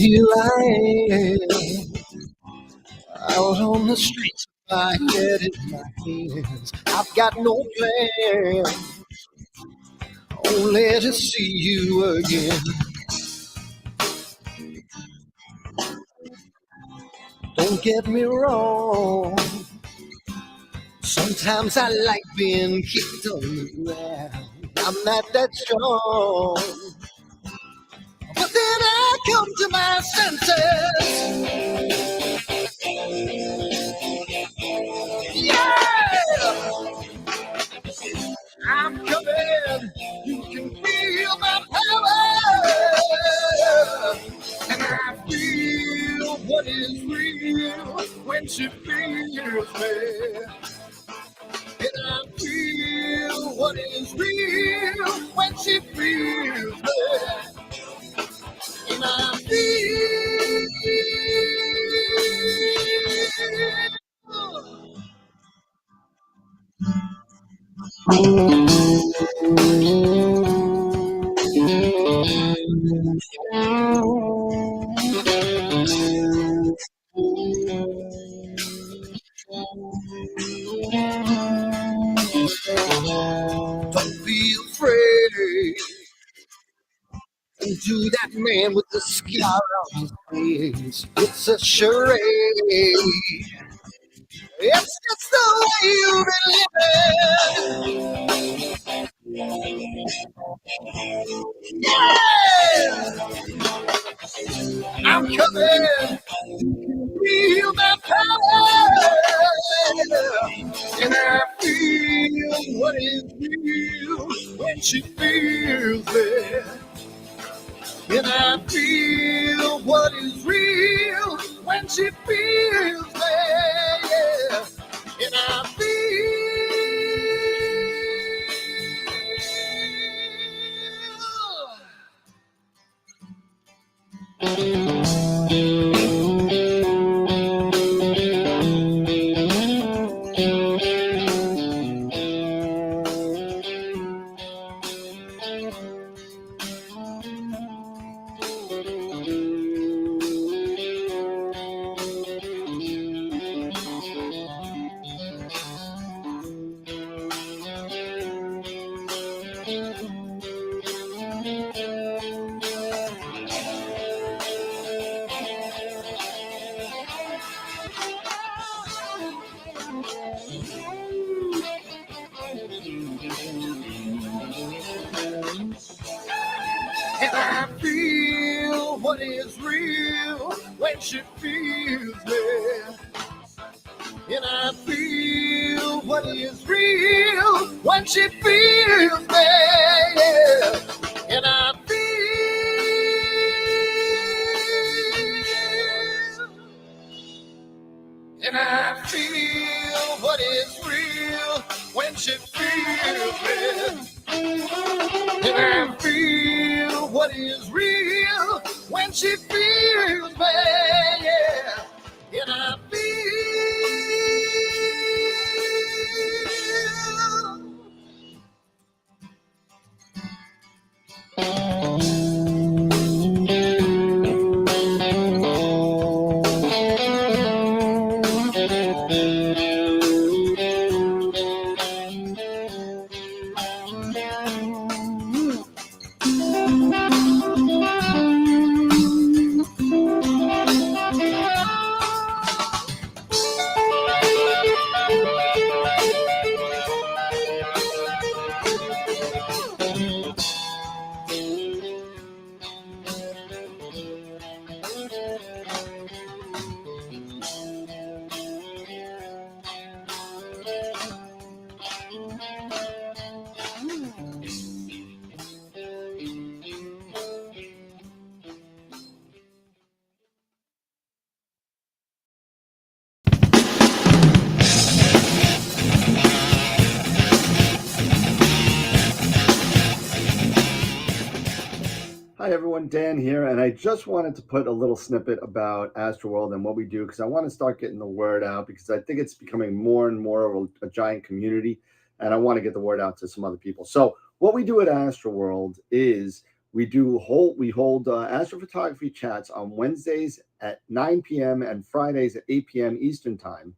here I am, out on the streets, my head in my hands. I've got no plan, only to see you again. Don't get me wrong, sometimes I like being kicked on the ground. I'm not that strong, but then I come to my senses. Yeah! I'm coming, you can feel my power, and I feel what is real when she feels me, and I feel what is real when she feels me, and I feel. Don't be afraid to that man with the scar on his face. It's a charade. It's just the way you've been living. Yeah! I'm coming. Feel my power. And I feel what is real when she feels it. And I feel what is real when she feels it. Yeah. And I feel. And I feel what is real when she feels me. And I feel what is real when she feels me. Yeah. And I feel. And I feel what is real when she feels me. And I feel what is real when she feels me, yeah. And I feel. Hi everyone, Dan here, and I just wanted to put a little snippet about AstroWorld and what we do because I want to start getting the word out because I think it's becoming more and more of a giant community, and I want to get the word out to some other people. So what we do at AstroWorld is We hold astrophotography chats on Wednesdays at 9 p.m. and Fridays at 8 p.m. Eastern time.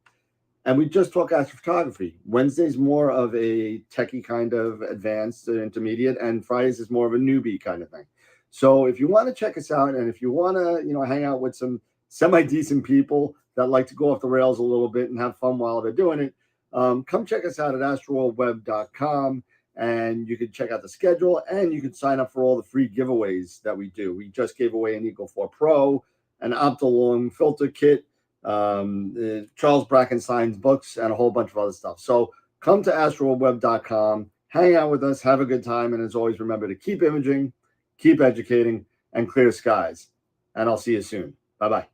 And we just talk astrophotography. Wednesday's more of a techie kind of advanced intermediate, and Fridays is more of a newbie kind of thing. So if you want to check us out, and if you want to, hang out with some semi-decent people that like to go off the rails a little bit and have fun while they're doing it, come check us out at AstroWorldWeb.com, and you can check out the schedule, and you can sign up for all the free giveaways that we do. We just gave away an Eagle 4 Pro, an Optilong filter kit, Charles Brackenstein's books, and a whole bunch of other stuff. So come to AstroWorldWeb.com, hang out with us, have a good time, and as always, remember to keep imaging, keep educating, and clear skies. And I'll see you soon. Bye-bye.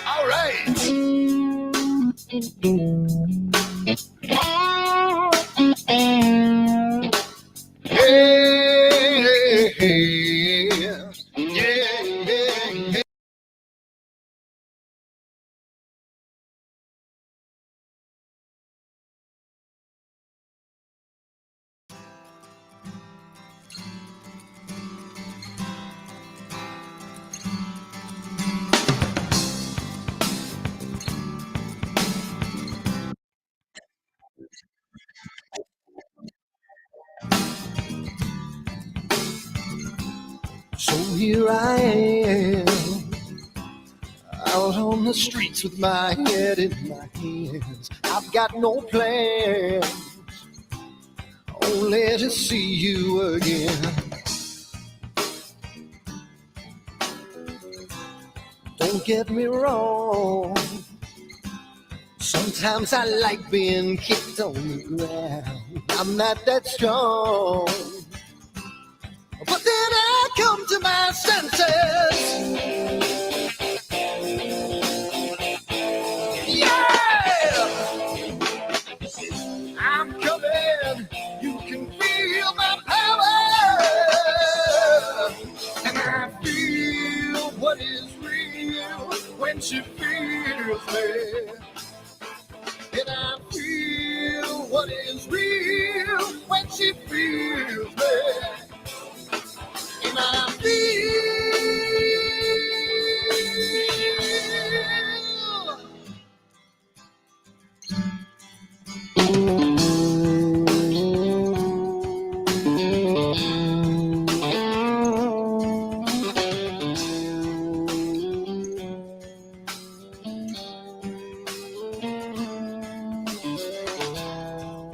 All right. Yeah. So here I am, out on the streets with my head in my hands. I've got no plans, only to see you again. Don't get me wrong, sometimes I like being kicked on the ground. I'm not that strong, but then I come to my senses. Yeah! I'm coming, you can feel my power. And I feel what is real when she feels me. And I feel what is real when she feels me. And I feel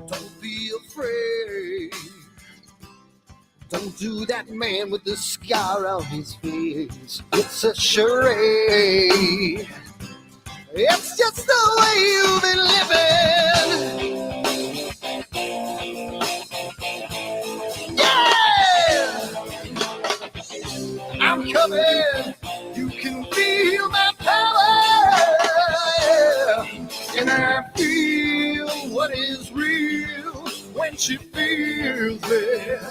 don't be afraid. Don't do that man with the scar on his face. It's a charade. It's just the way you've been living. Yeah! I'm coming. You can feel my power. And I feel what is real when she feels it.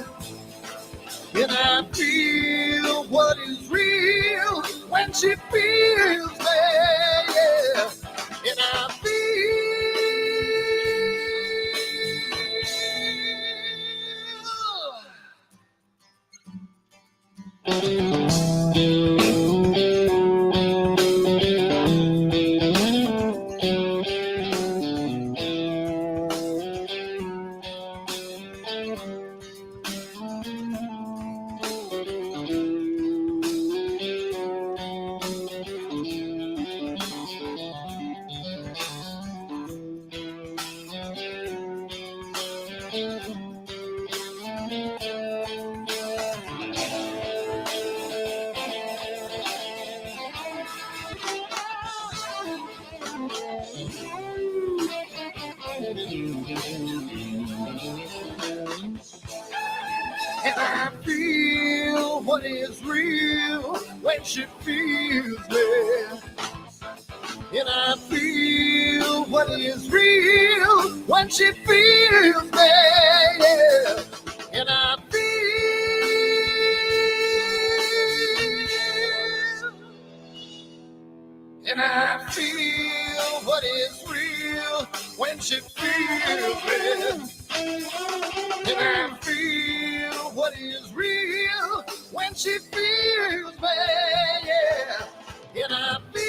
And I feel what is real when she feels me, yeah. And I And I feel what is real when she feels me. And I feel what is real when she feels me. Yeah. And I feel what is real when she feels me. And I feel what is real when she feels me. Yeah. And I feel.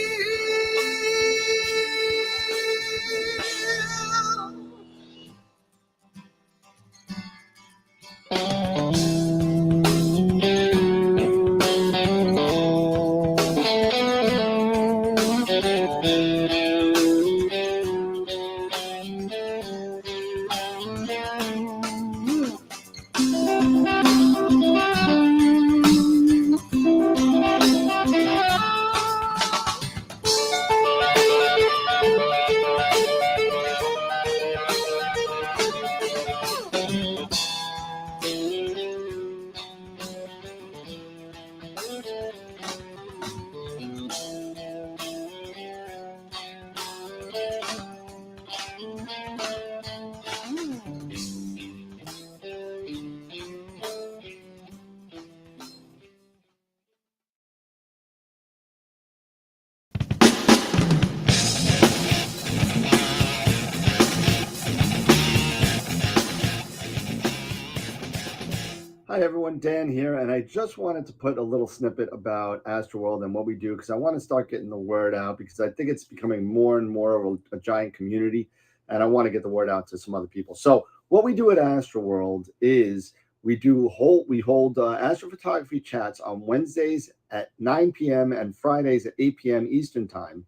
Hi everyone, Dan here, and I just wanted to put a little snippet about AstroWorld and what we do because I want to start getting the word out because I think it's becoming more and more of a giant community, and I want to get the word out to some other people. So what we do at AstroWorld is we hold astrophotography chats on Wednesdays at 9 p.m. and Fridays at 8 p.m. Eastern time.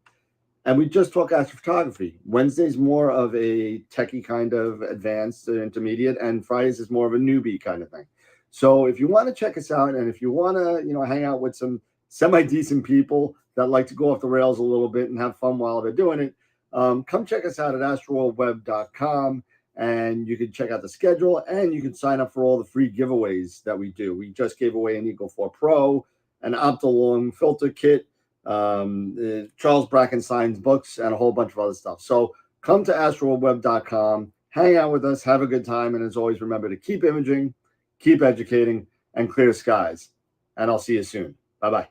And we just talk astrophotography. Wednesday's more of a techie kind of advanced intermediate, and Fridays is more of a newbie kind of thing. So if you want to check us out, and if you want to, hang out with some semi-decent people that like to go off the rails a little bit and have fun while they're doing it, come check us out at AstroWorldWeb.com, and you can check out the schedule, and you can sign up for all the free giveaways that we do. We just gave away an Eagle 4 Pro, an Optolong filter kit, Charles Brackenstein's books, and a whole bunch of other stuff. So come to AstroWorldWeb.com, hang out with us, have a good time, and as always, remember to keep imaging, keep educating, and clear skies. And I'll see you soon. Bye-bye.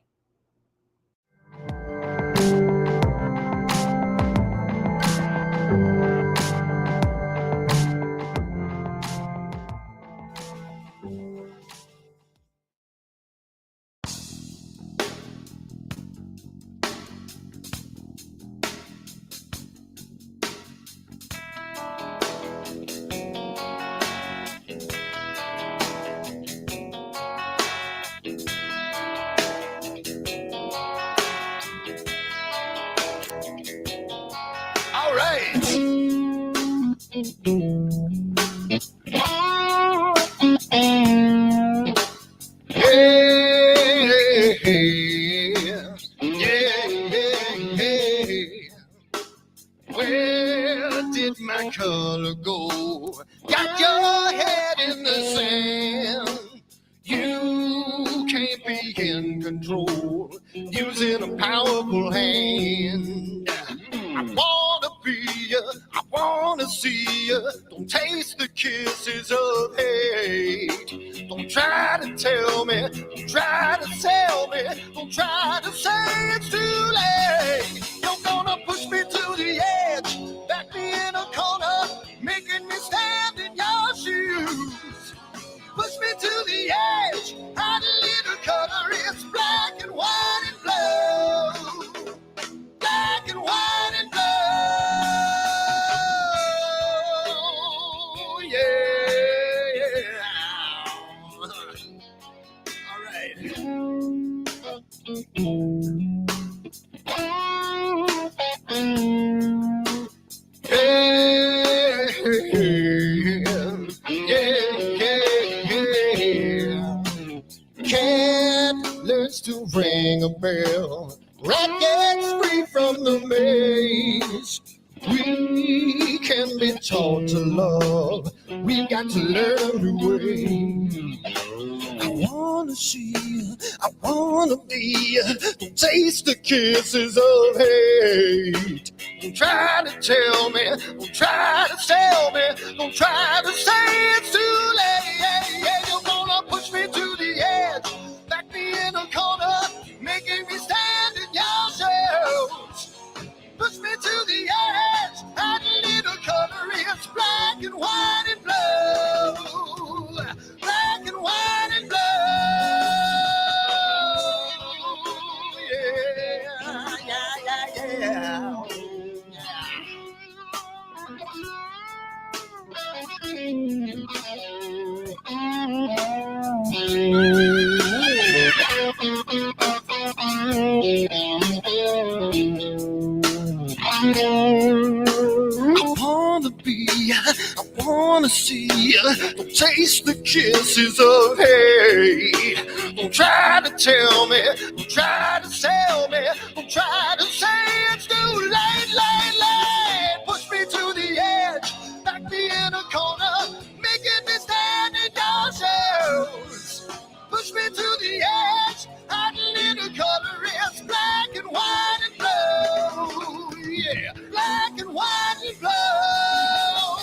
All right. Where did my color go? Got your head in the sand. You can't be in control, using a powerful hand. I wanna be you, I wanna see you. Don't taste the kisses of hate. Don't try to tell me, don't try to sell me, don't try to say it's too late. You're gonna push me to the edge, back me in a corner, making me stand in your shoes. Push me to the edge, hide a little color, it's black and white and blue. Black and white and blue, yeah. All right. Cat learns to ring a bell. Rat gets free from the maze. We can been taught to love. We've got to learn to wait. I wanna see, I wanna be, don't taste the kisses of hate. Don't try to tell me, don't try to sell me, don't try to say it's too late. You're gonna push me to the edge, back me in a corner, making me stand in your shadows. Push me to the edge, add a little color, it's black and white and blue. Black and white and blue. Yeah. I wanna be, I wanna see, don't taste the kisses of hate. Don't try to tell me, don't try to sell me, don't try to say it's too late. Push me to the edge, back me in a corner, making me stand in your shoes. Push me to the edge, add a little color, it's black and white and blue. Yeah, black and white and blue.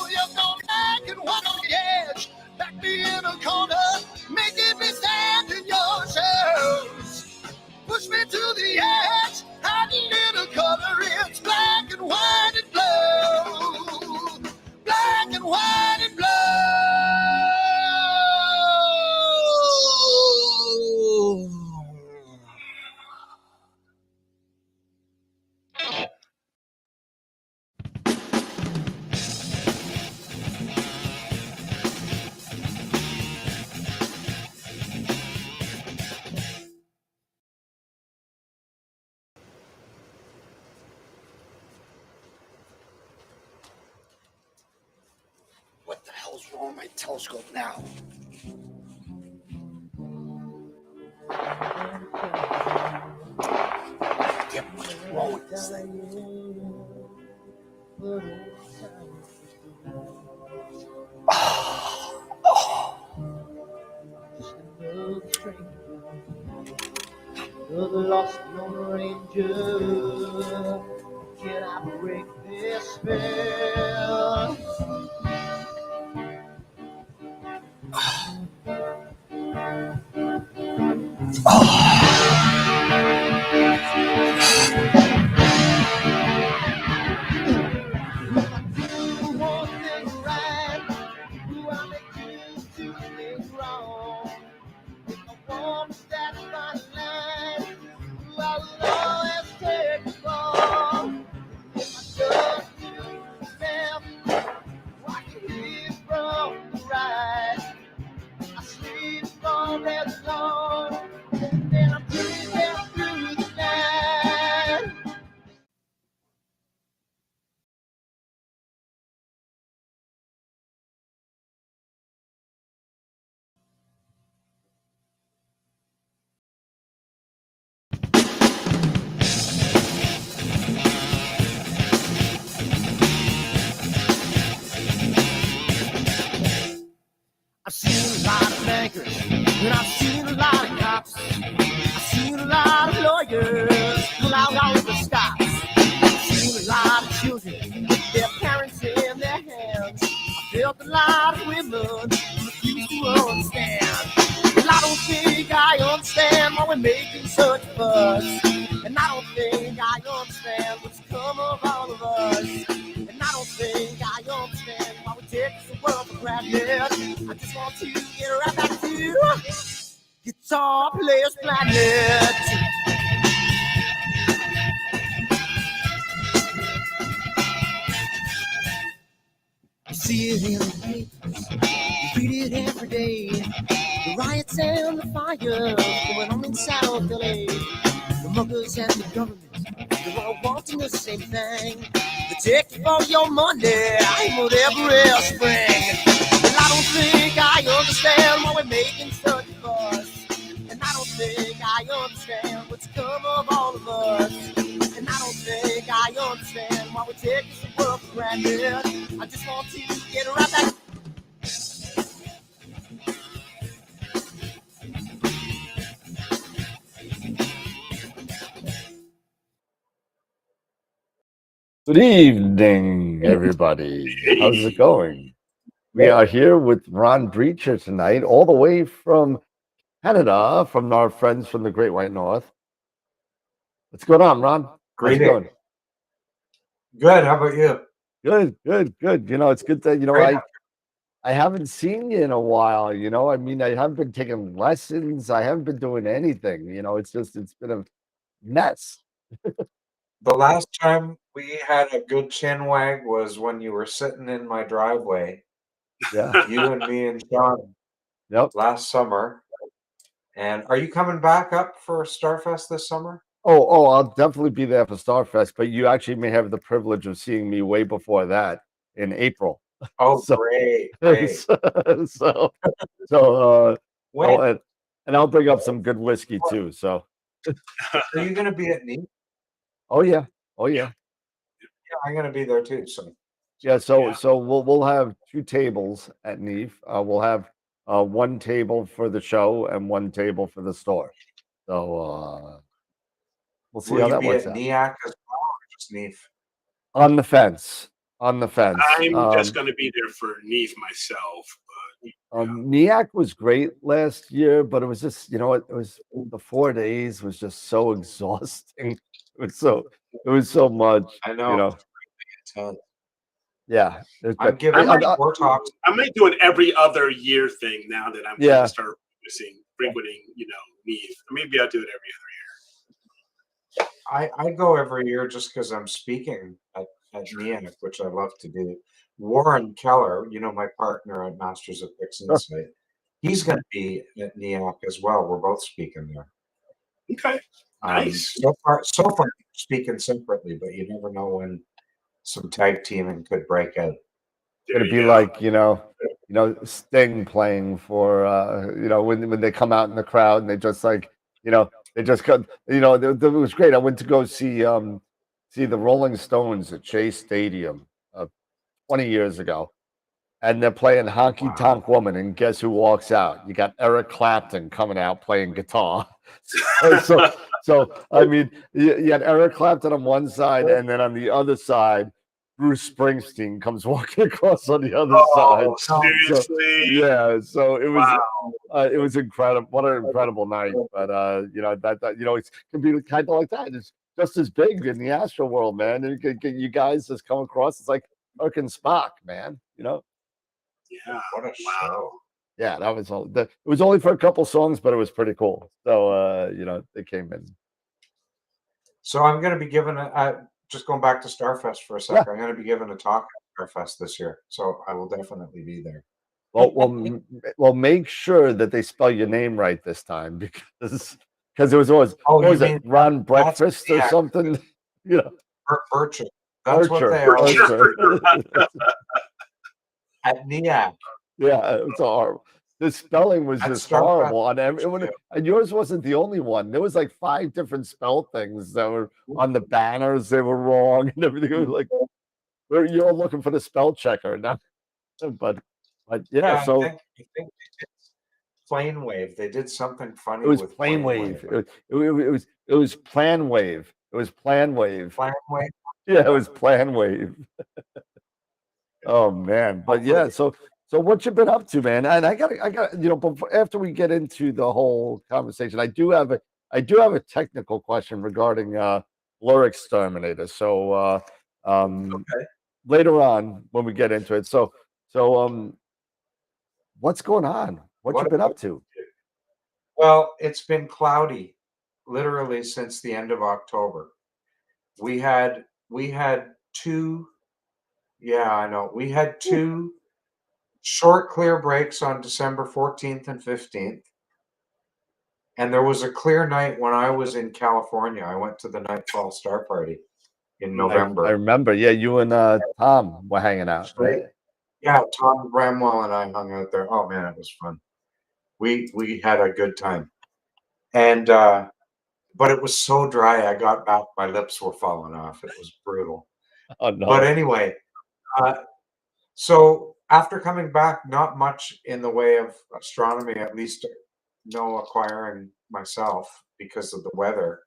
You're going black and white on the edge, back me in a corner, making me stand in your shoes. Push me to the edge, add a little color, it's black and white and blue. Black and white and blue. What the hell's wrong with my telescope now? Damn, what's wrong with this thing? The lost Lone Ranger, can I break this spell? Do one thing right, do I make you do things wrong? If I want to stand by the line, do I will always take the fall? If I just do the left, watch you leave from the right. I sleep all day long, and I'm dreaming through the night. I've seen a lot of bankers, and I've seen a lot of cops. I've seen a lot of lawyers pull out all the stops. I've seen a lot of children with their parents in their hands. I felt a lot of women refuse to understand. Well, I don't think I understand why we're making such a fuss. And I don't think I understand what's come of all of us. And I don't think I understand why we take the world for granted. I just want to get right back to Guitar Players Planet. You see it in the papers, you read it every day. The riots and the fires going on in South LA. The muggers and the government, they're all wanting the same thing. They take you for your money, whatever spring. And I don't think I understand why we're making such a fuss. And I don't think I understand what's come of all of us. And I don't think I I understand why we take this world for granted. I just want to get right back. Good evening, everybody. How's it going? We are here with Ron Brecher tonight, all the way from Canada, from our friends from the Great White North. What's going on, Ron? How's Great it going? Good. How about you? Good. You know, it's good that, Great. I haven't seen you in a while, you know. I mean, I haven't been taking lessons. I haven't been doing anything, you know. It's been a mess. The last time we had a good chin wag was when you were sitting in my driveway, Yeah. you and me and John Yep. last summer. And are you coming back up for Starfest this summer? Oh, I'll definitely be there for Starfest, but you actually may have the privilege of seeing me way before that in April. Oh, So, great. so, so, When and I'll bring up some good whiskey too. So, are you going to be at NEAT? oh yeah. Yeah, I'm going to be there too. So Yeah, so we'll have two tables at NEAF. We'll have one table for the show and one table for the store. So we'll see will how you that be works at out. NEAC as well or just NEAF? On the fence. On the fence. I'm just going to be there for NEAF myself. NEAC was great last year, but it was just, you know, it was the 4 days was just so exhausting. It was so much. I know. You know. Intense. Yeah, I'm giving more talks. I might do an every other year thing now that I'm going to start frequenting, you know, NEAF. Maybe I'll do it every other year. I go every year just because I'm speaking at NEAC, which I love to do. Warren Keller, you know, my partner at Masters of Pix Insight, he's going to be at NEAC as well. We're both speaking there. Okay, nice. So far, speaking separately, but you never know when some tag teaming could break out. It'd be like, you know, Sting playing for, you know, when they come out in the crowd and they just like, you know, they just got, you know, it was great. I went to go see the Rolling Stones at Shea Stadium 20 years ago, and they're playing Honky Tonk Woman, and guess who walks out? You got Eric Clapton coming out playing guitar. so I mean, you had Eric Clapton on one side, and then on the other side, Bruce Springsteen comes walking across on the other side. Seriously? So it was incredible. What an incredible night! But you know that you know it can be kind of like that. It's just as big in the AstroWorld, man. And you guys just come across. It's like fucking Spock, man. You know. Yeah. What a show! Yeah, that was all. It was only for a couple songs, but it was pretty cool. So you know, they came in. So I'm going to be giving just going back to Starfest for a second. Yeah. I'm going to be giving a talk at Starfest this year, so I will definitely be there. Well, make sure that they spell your name right this time because it was always was it Ron Breakfast or something? You know, Brecher. That's what they are. At NEAC. Yeah, it was horrible. The spelling was just horrible on everyone, and yours wasn't the only one. There was like 5 different spell things that were on the banners. They were wrong and everything. It was like you're looking for the spell checker now, but yeah. So I think Plane Wave. They did something funny. It was with Plane Wave. It was Plan Wave. It was Plan Wave. Plan Wave. Yeah, it was Plan Wave. Oh man, but yeah. So what you been up to, man? And I got you know, before, after we get into the whole conversation, I do have a technical question regarding Blur Exterminator. So later on when we get into it. So what's going on? What you been up to? Well, it's been cloudy literally since the end of October. We had 2 we had 2 short clear breaks on December 14th and 15th. And there was a clear night when I was in California. I went to the Nightfall Star Party in November. I remember. Yeah, you and Tom were hanging out, right? Yeah, Tom Bramwell and I hung out there. Oh man, it was fun. We had a good time. And but it was so dry. I got back, my lips were falling off. It was brutal. Oh no. But anyway, so after coming back, not much in the way of astronomy, at least no acquiring myself because of the weather.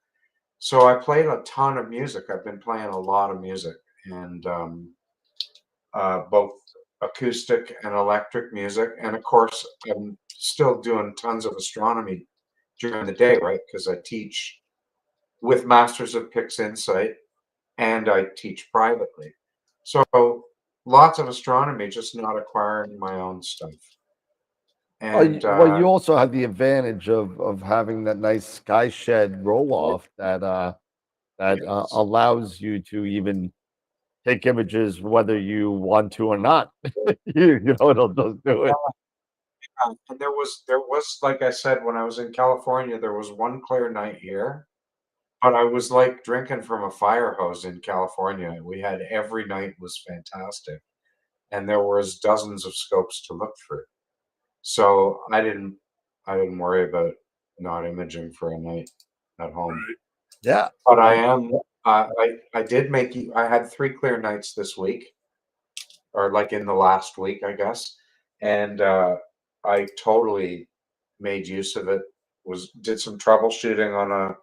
So I played a ton of music. I've been playing a lot of music, and both acoustic and electric music. And of course, I'm still doing tons of astronomy during the day, right? Because I teach with Masters of Pix Insight, and I teach privately. So lots of astronomy, just not acquiring my own stuff. And Well, you also have the advantage of having that nice sky shed roll off that yes. allows you to even take images whether you want to or not. you know, it'll just do it. And there was, like I said, when I was in California, there was one clear night here, but I was like drinking from a fire hose in California. We had every night was fantastic, and there was dozens of scopes to look through. So I didn't worry about not imaging for a night at home. Yeah. But I am I did make I had 3 clear nights this week, or like in the last week, I guess. And I totally made use of it. Did some troubleshooting on a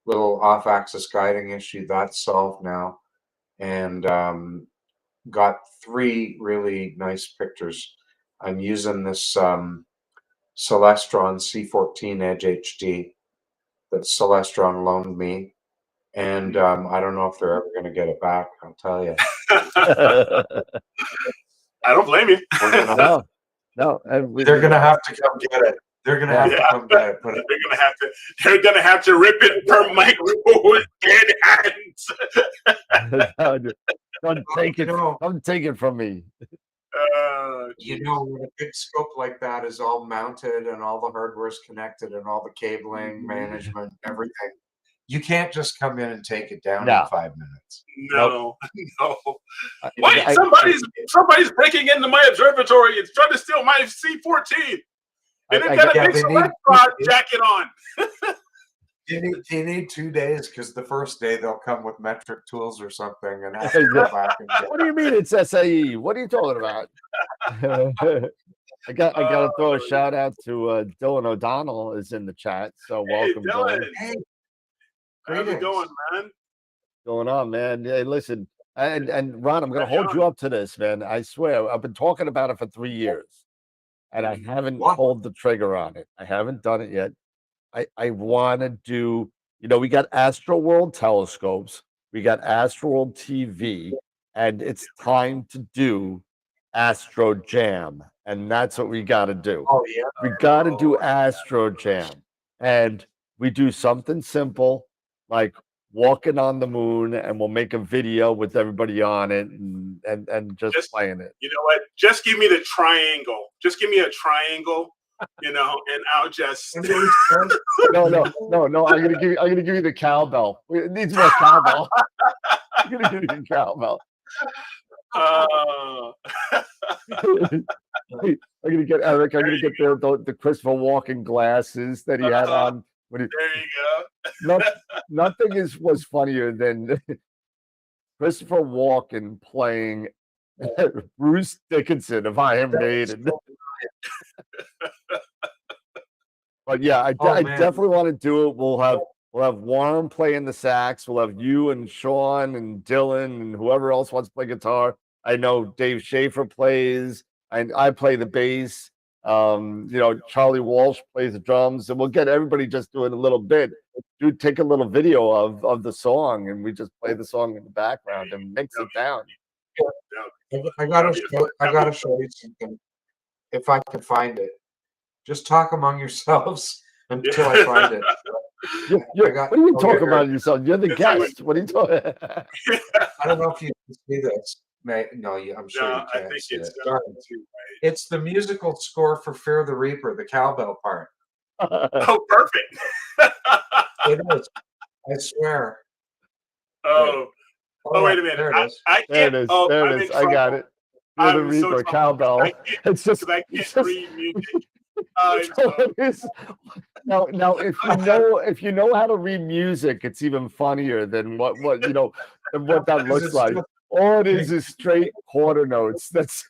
little off-axis guiding issue that's solved now, and got 3 really nice pictures. I'm using this Celestron C14 Edge HD that Celestron loaned me, and I don't know if they're ever going to get it back. I'll tell you. I don't blame you. No, They're going to have to come get it. They're going to have to come get it. But they're gonna have to rip it from Michael with dead hands. Don't take it. Don't take it from me. You know, when a big scope like that is all mounted and all the hardware's connected and all the cabling, management, everything, you can't just come in and take it down in 5 minutes. No. Wait, somebody's breaking into my observatory and trying to steal my C14. And it's got a big Celestron jacket on. You need 2 days, because the first day they'll come with metric tools or something and have to go back and get What do you mean it's SAE? What are you talking about? I got to throw a shout out to Dylan O'Donnell is in the chat. So welcome, Dylan. Hey, how's it going, man? Going on, man? Hey, listen, and Ron, I'm going to hold you up to this, man. I swear, I've been talking about it for 3 years, and I haven't pulled the trigger on it. I haven't done it yet. I want to do, we got AstroWorld telescopes, we got AstroWorld TV, and it's time to do Astro Jam, and that's what we got to do. Oh yeah, we got to do Astro Jam, and we do something simple like walking on the moon, and we'll make a video with everybody on it, and just playing it. You know what? Just give me the triangle. Just give me a triangle. And I'll just no. I'm gonna give you the cowbell. It needs more cowbell. I'm gonna give you the cowbell. I'm gonna get Eric. I'm gonna get the Christopher Walken glasses that he had on. There you go. Nothing was funnier than Christopher Walken playing Bruce Dickinson of Iron Maiden. But yeah, I definitely want to do it. We'll have Warren playing the sax. We'll have you and Sean and Dylan and whoever else wants to play guitar. I know Dave Schaefer plays, and I play the bass. Charlie Walsh plays the drums, and we'll get everybody just doing a little bit. Take a little video of the song, and we just play the song in the background and mix it down. I gotta show you something if I can find it. Just talk among yourselves until I find it. What are you talking about yourself? You're the guest. What are you talking? I don't know if you can see this. No, I'm sure you can't. I think it's the musical score for Fear the Reaper, the cowbell part. Oh, perfect. It is. I swear. Oh, wait a minute. I can't. There it is. I got it. Fear the Reaper, cowbell. It's just I can't read music. I So it is. Now, if you know how to read music, it's even funnier than than what that 'Cause looks it's like. just All it is straight quarter notes. That's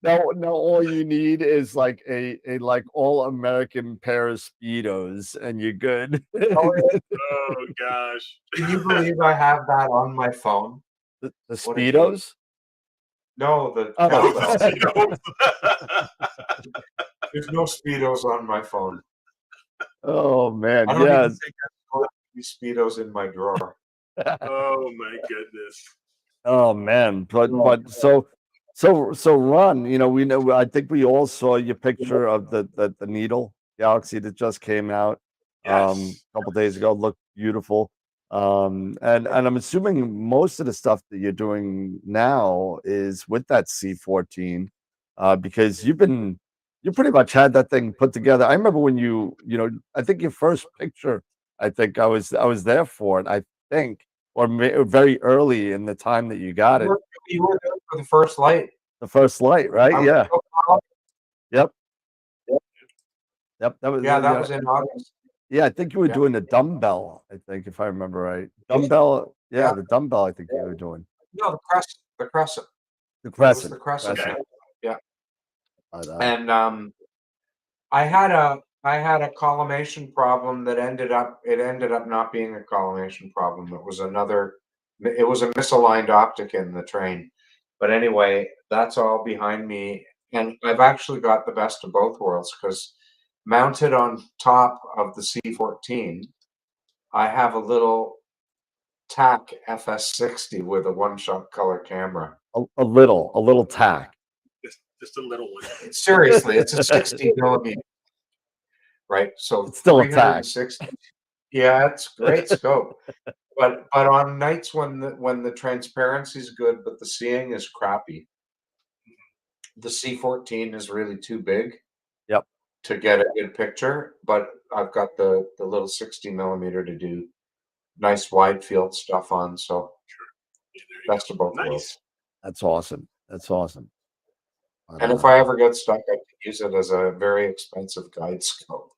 Oh, now all you need is like a like all American pair of Speedos, and you're good. oh, yeah. oh gosh. Can you believe I have that on my phone? The What a geek. Speedos? No, the Oh. Oh, cowbell. the There's no Speedos on my phone. Oh man, I don't yeah. even think I've got any Speedos in my drawer. oh my goodness. Oh man, but so Ron, we know. I think we all saw your picture of the Needle Galaxy that just came out Yes. a couple days ago. Looked beautiful. And I'm assuming most of the stuff that you're doing now is with that C14, because you pretty much had that thing put together. I remember when I think your first picture, I think I was there for it. I think or very early in the time that you got it. You were there for the first light. The first light, right? I was Yeah. so proud. Yep. Yep. That was Yeah, that was in August. yeah. I think you were Yeah. doing the dumbbell. I think if I remember right, Yeah. dumbbell. Yeah, Yeah. the dumbbell. I think you were doing No, the crescent. The crescent. the It was crescent. the crescent. Okay. Yeah. But, And I had a collimation problem that ended up not being a collimation problem. It was a misaligned optic in the train. But anyway, that's all behind me. And I've actually got the best of both worlds because mounted on top of the C14, I have a little TAC FS60 with a one-shot color camera. a little tack. Just a little one. Seriously, it's a 60 millimeter, right? So It's still a tack. 360. Yeah, it's great scope. But on nights when the transparency is good, but the seeing is crappy, the C14 is really too big. Yep. To get a good picture, but I've got the little 60 millimeter to do nice wide field stuff on. So Yeah, there you best of both Nice. worlds. That's awesome. That's awesome. But, And if I ever get stuck, I can use it as a very expensive guide scope.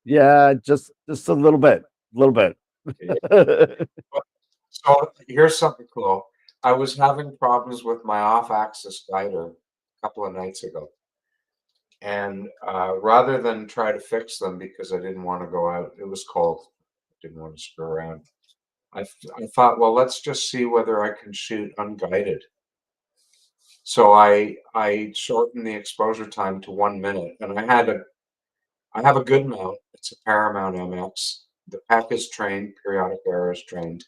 yeah, just a little bit, So here's something cool. I was having problems with my off-axis guider a couple of nights ago. And rather than try to fix them because I didn't want to go out, it was cold, didn't want to screw around. I thought, well, let's just see whether I can shoot unguided. So I shortened the exposure time to 1 minute, and I have a good mount. It's a Paramount MX. The pack is trained, periodic error is trained,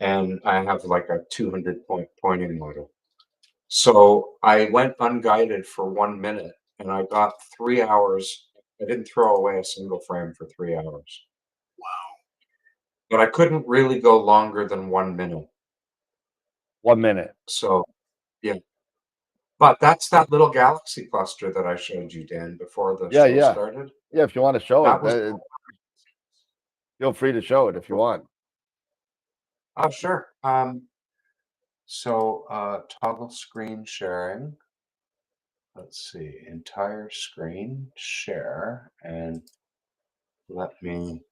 and I have like a 200-point pointing model. So I went unguided for 1 minute, and I got 3 hours. I didn't throw away a single frame for 3 hours. Wow. But I couldn't really go longer than 1 minute. 1 minute. So, yeah. But that's that little galaxy cluster that I showed you, Dan, before the Yeah, show yeah. started. Yeah, if you want to show That it, was feel free to show it if you want. oh, sure. So toggle screen sharing. Let's see, entire screen share, and let me.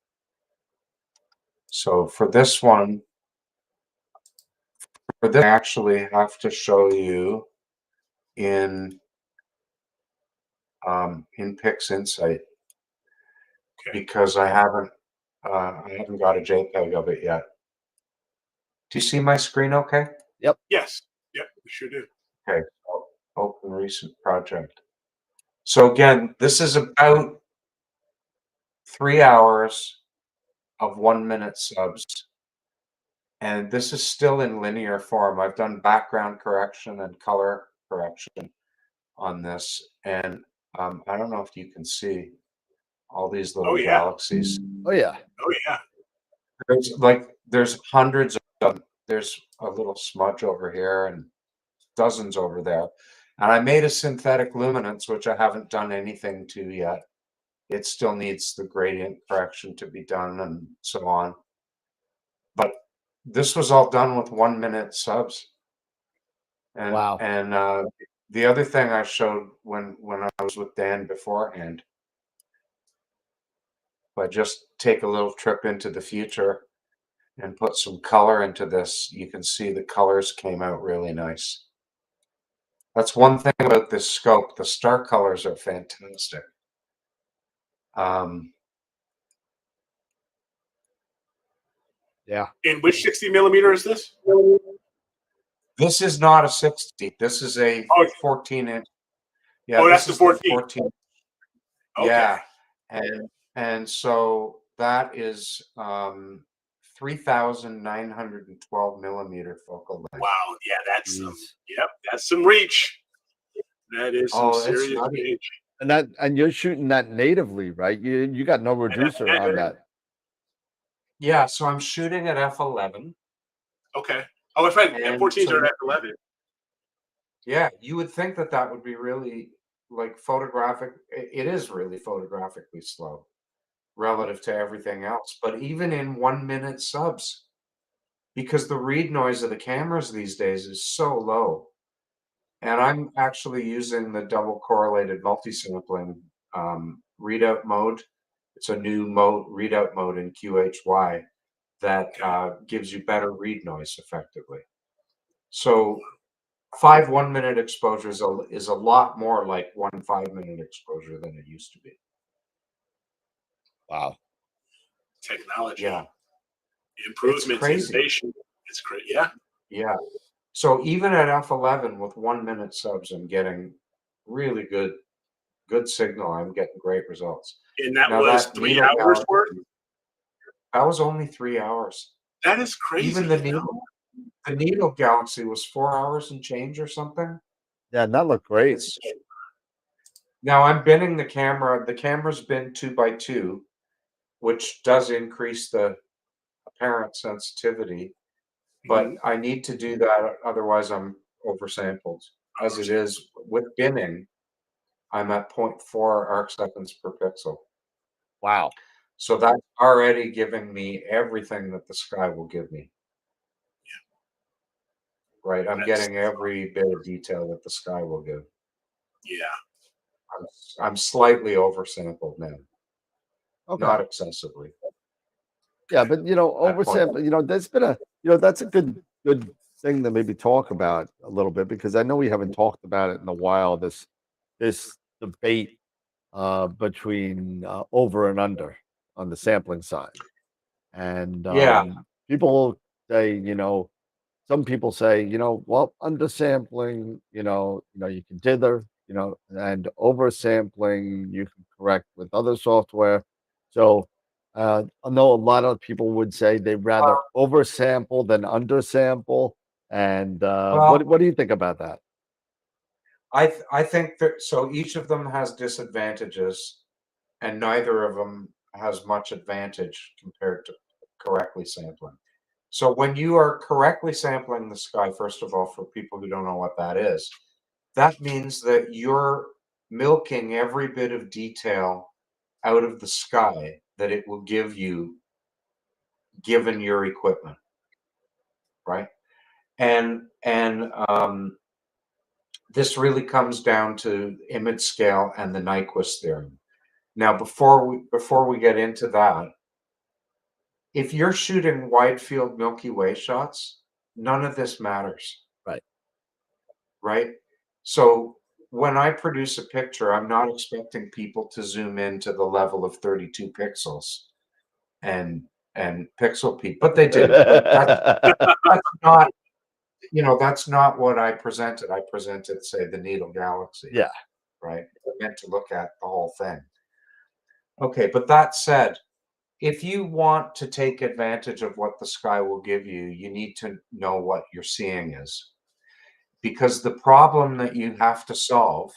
So for this one, I actually have to show you in PixInsight because I haven't got a JPEG of it yet. Do you see my screen okay? Yes. Yep. We sure do. Okay, so open recent project. So again, this is about 3 hours of 1 minute subs. And this is still in linear form. I've done background correction and color correction on this. And I don't know if you can see all these little yeah. galaxies. Oh yeah. Oh yeah. There's hundreds of them. There's a little smudge over here and dozens over there. And I made a synthetic luminance, which I haven't done anything to yet. It still needs the gradient correction to be done and so on. But this was all done with 1 minute subs. And, Wow. And The other thing I showed when I was with Dan beforehand, if I just take a little trip into the future and put some color into this, you can see the colors came out really nice. That's one thing about this scope. The star colors are fantastic. Yeah. In which 60 millimeter is this? This is not a 60. This is a Oh, 14-inch. Yeah, oh, that's this the is the 14. 14. Okay. Yeah, and so that is 3,912 millimeter focal length. Wow. Yeah, that's Jeez. yep, that's some reach. That is some Oh, it's serious nutty. reach. And you're shooting that natively, right? You got no reducer on that. Yeah, so I'm shooting at f11. Okay. Oh, that's right. And 14s so are at 11. yeah, you would think that that would be really like photographic. It is really photographically slow relative to everything else. But even in 1 minute subs, because the read noise of the cameras these days is so low. And I'm actually using the double correlated multi-sampling readout mode. It's a new mode, readout mode in QHY that gives you better read noise effectively. So 5 1-minute exposures is a lot more like 1 5-minute exposure than it used to be. Wow. Technology. Yeah. Improvements, innovation. It's great. Yeah. Yeah. So even at f11 with 1 minute subs, I'm getting really good signal. I'm getting great results. And that Now was that 3 needle hours worth? that was only 3 hours. That is crazy. Even the needle galaxy was 4 hours and change or something. Yeah, and that looked great. Now I'm binning the camera. The camera's bin 2x2, which does increase the apparent sensitivity, but I need to do that, otherwise I'm oversampled. As it is with binning, I'm at 0.4 arc seconds per pixel. Wow. So that's already giving me everything that the sky will give me. Right, I'm getting every bit of detail that the sky will give. Yeah. I'm slightly oversampled now. Okay. Not excessively. Yeah, but oversample, there's been that's a good thing to maybe talk about a little bit, because I know we haven't talked about it in a while, this debate between over and under on the sampling side. And people say, some people say, well, undersampling, you can dither, and oversampling you can correct with other software. So I know a lot of people would say they'd rather oversample than undersample. And what do you think about that? I think that so each of them has disadvantages, and neither of them has much advantage compared to correctly sampling. So when you are correctly sampling the sky, first of all, for people who don't know what that is, that means that you're milking every bit of detail out of the sky that it will give you given your equipment, right? And this really comes down to image scale and the Nyquist theorem. Now, before we get into that, if you're shooting wide field Milky Way shots, none of this matters. Right. Right? So when I produce a picture, I'm not expecting people to zoom in to the level of 32 pixels and pixel peak, but they do. But that's not, that's not what I presented. I presented, say, the needle galaxy. Yeah. Right? I meant to look at the whole thing. Okay, but that said, if you want to take advantage of what the sky will give you, you need to know what you're seeing is. Because the problem that you have to solve,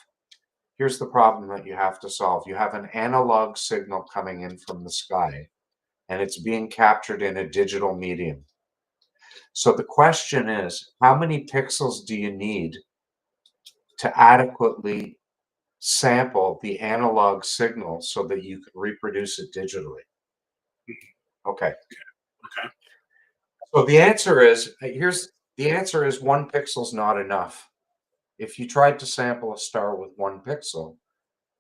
here's the problem that you have to solve. You have an analog signal coming in from the sky, and it's being captured in a digital medium. So the question is, how many pixels do you need to adequately sample the analog signal so that you can reproduce it digitally? Okay. Okay. So the answer is 1 pixel's not enough. If you tried to sample a star with 1 pixel,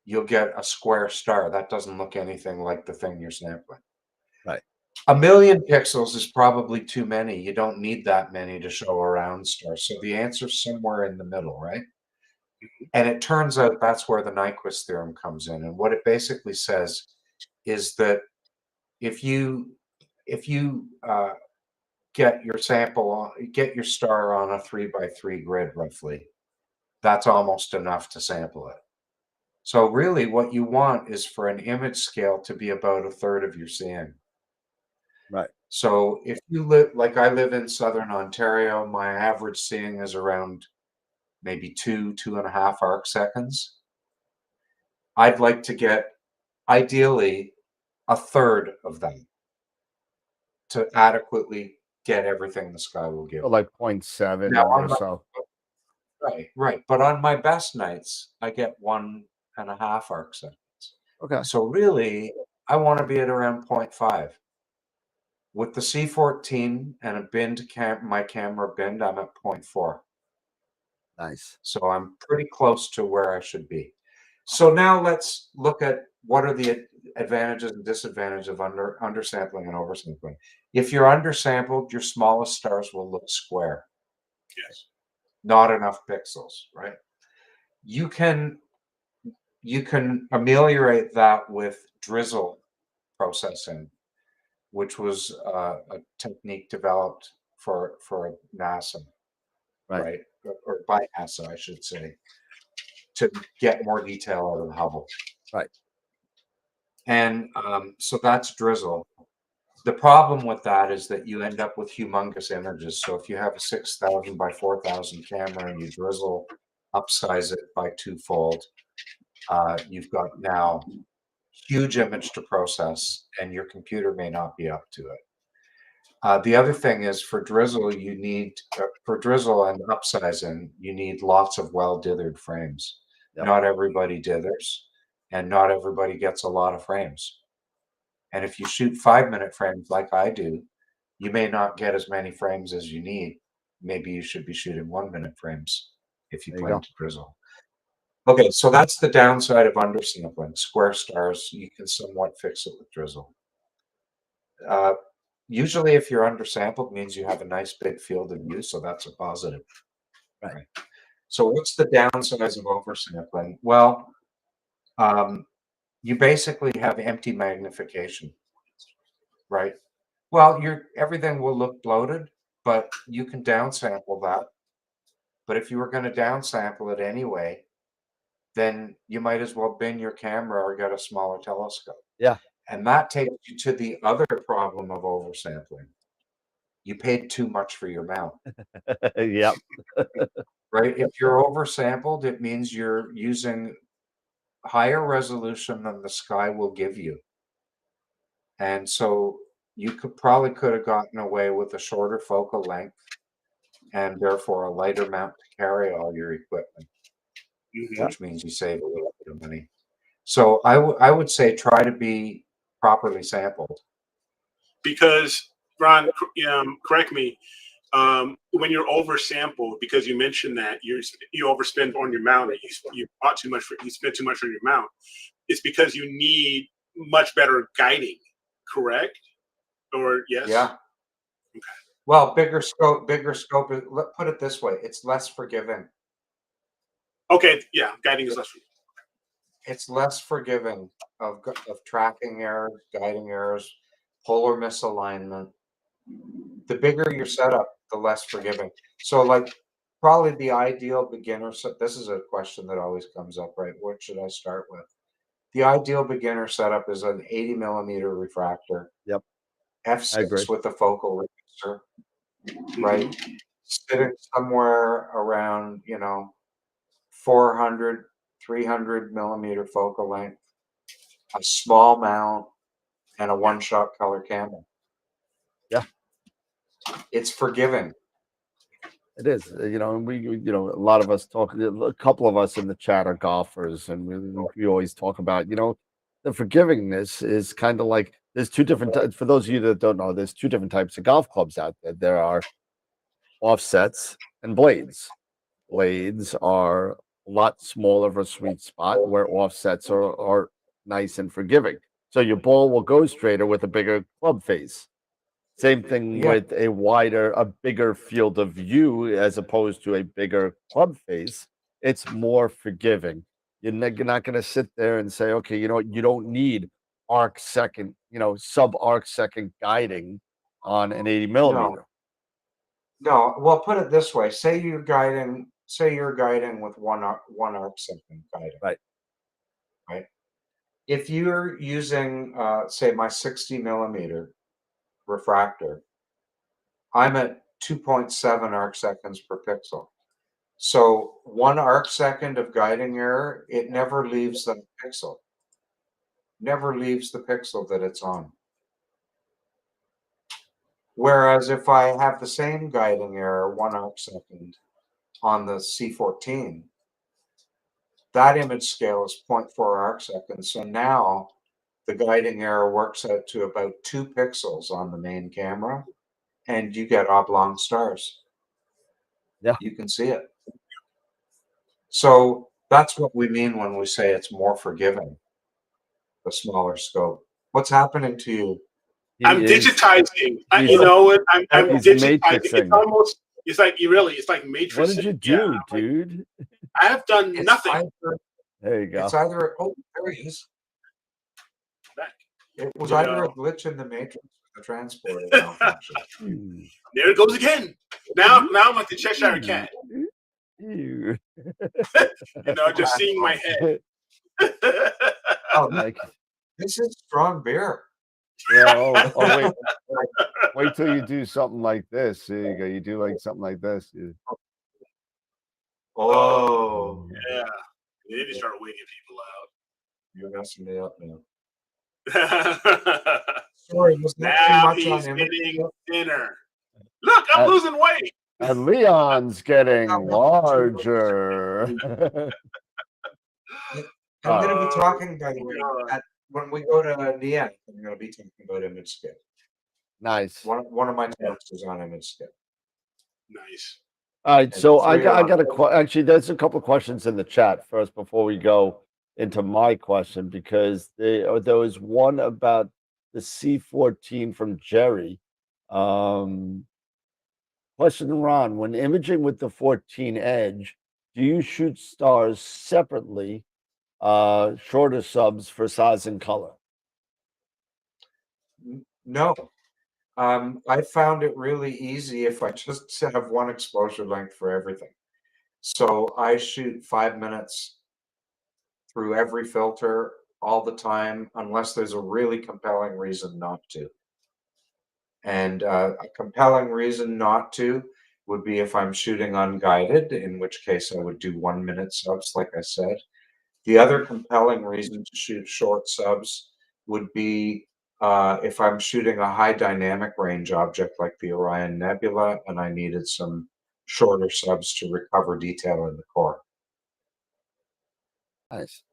you'll get a square star. That doesn't look anything like the thing you're sampling. Right. 1,000,000 pixels is probably too many. You don't need that many to show a round star. So the answer's somewhere in the middle, right? And it turns out that's where the Nyquist theorem comes in. And what it basically says is that if you get your sample, get your star on a 3x3 grid roughly, that's almost enough to sample it. So really what you want is for an image scale to be about 1/3 of your seeing. Right. So if you live, like I live in Southern Ontario, my average seeing is around maybe 2.5 arc seconds. I'd like to get, ideally, 1/3 of that to adequately get everything the sky will give. So like 0.7 Now, or so. right. But on my best nights, I get 1.5 arc seconds. Okay. So really, I want to be at around 0.5. With the C14 and a binned my camera binned, I'm at 0.4. Nice. So I'm pretty close to where I should be. So now let's look at what are the advantages and disadvantages of undersampling and oversampling. If you're undersampled, your smallest stars will look square. Yes. Not enough pixels, right? You can ameliorate that with drizzle processing, which was a technique developed for NASA, right? Or by NASA, I should say, to get more detail out of the Hubble. Right. And so that's drizzle. The problem with that is that you end up with humongous images. So if you have a 6,000 by 4,000 camera and you drizzle, upsize it by 2-fold, you've got now huge image to process, and your computer may not be up to it. The other thing is for drizzle, you need for drizzle and upsizing, you need lots of well-dithered frames. Yep. Not everybody dithers, and not everybody gets a lot of frames. And if you shoot 5-minute frames like I do, you may not get as many frames as you need. Maybe you should be shooting 1-minute frames if you plan to drizzle. Okay, so that's the downside of undersampling. Square stars, you can somewhat fix it with drizzle. Usually if you're undersampled, means you have a nice big field of view, so that's a positive. Right. So what's the downsides of oversampling? Well, you basically have empty magnification, right? Well, everything will look bloated, but you can downsample that. But if you were going to downsample it anyway, then you might as well bin your camera or get a smaller telescope. Yeah. And that takes you to the other problem of oversampling. You paid too much for your mount. Yep. Right? If you're oversampled, it means you're using higher resolution than the sky will give you. And so you could have gotten away with a shorter focal length and therefore a lighter mount to carry all your equipment, which means you save a little bit of money. So I would say try to be properly sampled. Because, Ron, correct me, when you're oversampled, because you mentioned that you overspend on your mount, you bought too much you spent too much on your mount. It's because you need much better guiding, correct? Or yes? Yeah. Okay. Well, bigger scope. Put it this way: it's less forgiving. Okay. Yeah, guiding is less forgiving. It's less forgiving of tracking errors, guiding errors, polar misalignment. The bigger your setup, the less forgiving. So, like, probably the ideal beginner set. This is a question that always comes up, right? What should I start with? The ideal beginner setup is an 80mm refractor. Yep. F6 with a focal reducer, right? Sitting somewhere around, 400, 300mm focal length, a small mount, and a one-shot color camera. Yeah. It's forgiving. It is. A lot of us talk, a couple of us in the chat are golfers, and we always talk about, the forgivingness is kind of like there's two different, for those of you that don't know, there's two different types of golf clubs out there. There are offsets and blades. blades are a lot smaller of a sweet spot where offsets are nice and forgiving. So your ball will go straighter with a bigger club face. Same thing Yeah. with a bigger field of view as opposed to a bigger club face. It's more forgiving. You're not going to sit there and say, okay, you know what, you don't need arc second, sub arc second guiding on an 80 No, millimeter. no. Well, put it this way: say you're guiding with one arc second guiding, Right. right? If you're using, say, my 60 millimeter refractor, I'm at 2.7 arc seconds per pixel. So 1 arc second of guiding error, it never leaves the pixel. Never leaves the pixel that it's on. Whereas if I have the same guiding error, 1 arc second, on the C14, that image scale is 0.4 arc seconds. So now the guiding error works out to about 2 pixels on the main camera, and you get oblong stars. Yeah. You can see it. So that's what we mean when we say it's more forgiving, the smaller scope. What's happening to you? I'm digitizing. he's- You know what? I'm he's digitizing. matrixing. It's like it's like matrixing. What did you do, dude? I have done It's nothing. There you go. It's either, oh, there he is. Back. It was You either know. a glitch in the matrix or the transporter malfunction. There it goes again. Now I'm like the Cheshire Cat. Ew. Just seeing my head. Oh, Like, this is strong beer. yeah, wait till you do something like this. There you go. You do like something like this. Oh, Yeah. They need to start waiting you're messing me up now. people out. Sorry, was not too Now much he's on image. getting thinner. Look, I'm losing weight. And Leon's getting larger. I'm going to be talking, by the way, God. when we go to Nian, I'm going to be talking about image scale. Nice. One of my talks is on image scale. Nice. All right, And so I 3 are got on- actually, there's a couple of questions in the chat first before we go into my question, because there was one about the C14 from Jerry. Question, Ron, when imaging with the 14 Edge, do you shoot stars separately, shorter subs for size and color? No. I found it really easy if I just have one exposure length for everything. So I shoot 5 minutes through every filter all the time, unless there's a really compelling reason not to. And a compelling reason not to would be if I'm shooting unguided, in which case I would do 1 minute subs, like I said. The other compelling reason to shoot short subs would be if I'm shooting a high dynamic range object like the Orion Nebula and I needed some shorter subs to recover detail in the core. Nice.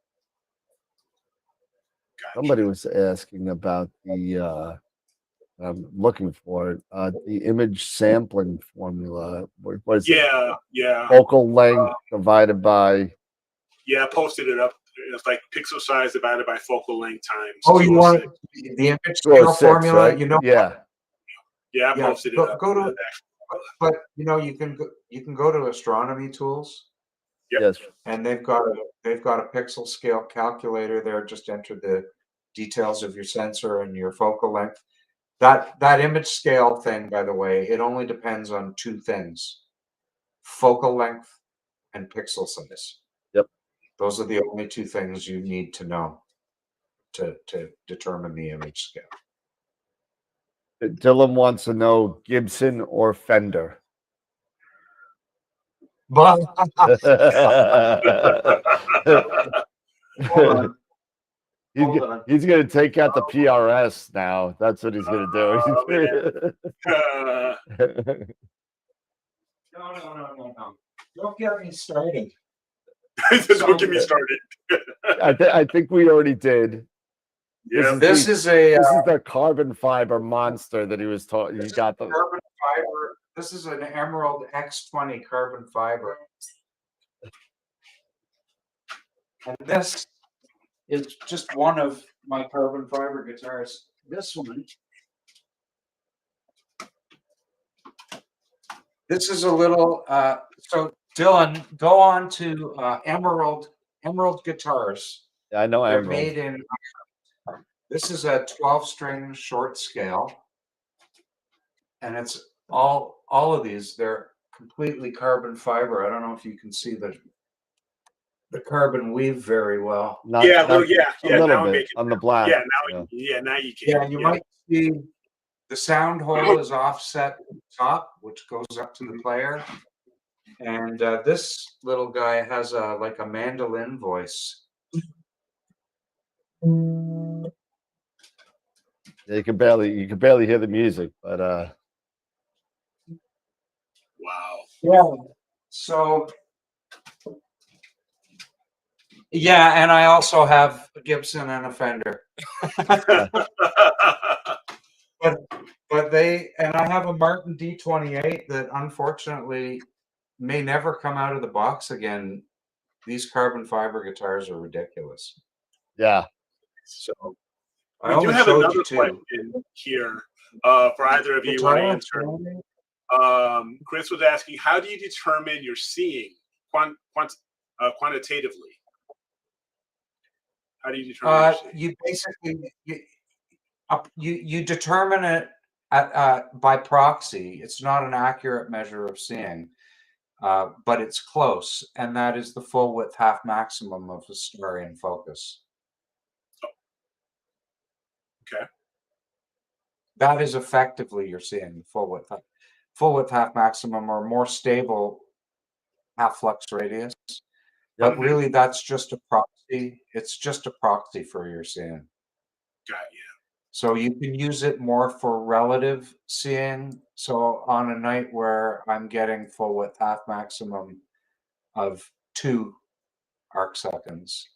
Gotcha. Somebody was asking about the I'm looking for it, the image sampling formula. What is it? Yeah. Focal length divided by. Yeah, I posted it up. It's like pixel size divided by focal length times. Oh, you want 206. the image scale 206, formula? right? You know, Yeah. Yeah, I posted it up. Go to, but you can go to astronomy tools. Yep. Yes. And they've got a pixel scale calculator there. Just enter the details of your sensor and your focal length. That image scale thing, by the way, it only depends on 2 things: focal length and pixel size. Yep. Those are the only 2 things you need to know to determine the image scale. Dylan wants to know Gibson or Fender. But He's going to take out the PRS now. That's what he's going to do. No. Don't get me started. Don't get me started. I think we already did. Yeah. This is the carbon fiber monster that he was talking. He got the carbon fiber. This is an Emerald X20 carbon fiber. And this is just one of my carbon fiber guitars. This one, this is a little, so Dylan, go on to Emerald Guitars. Yeah, I know They're Emerald. made in, this is a 12-string short scale. And it's all of these, they're completely carbon fiber. I don't know if you can see the carbon weave very well. Yeah, a little, yeah, a little now I'm bit making on the black. Yeah, now now you can. Yeah, you might see the sound hole is offset at the top, which goes up to the player. And this little guy has like a mandolin voice. You can barely hear the music, but Wow. Yeah. So yeah, and I also have a Gibson and a Fender. But they, and I have a Martin D28 that unfortunately may never come out of the box again. These carbon fiber guitars are ridiculous. yeah. So We do have another question here for either of you want to answer. Chris was asking, how do you determine your seeing quantitatively? How do you determine? You basically you determine it by proxy. It's not an accurate measure of seeing, but it's close, and that is the full width half maximum of a star in focus. Okay. That is effectively you're seeing full width half maximum or more stable half flux radius. But really, that's just a proxy. It's just a proxy for your seeing. Got you. So you can use it more for relative seeing. So on a night where I'm getting full width half maximum of 2 arc seconds,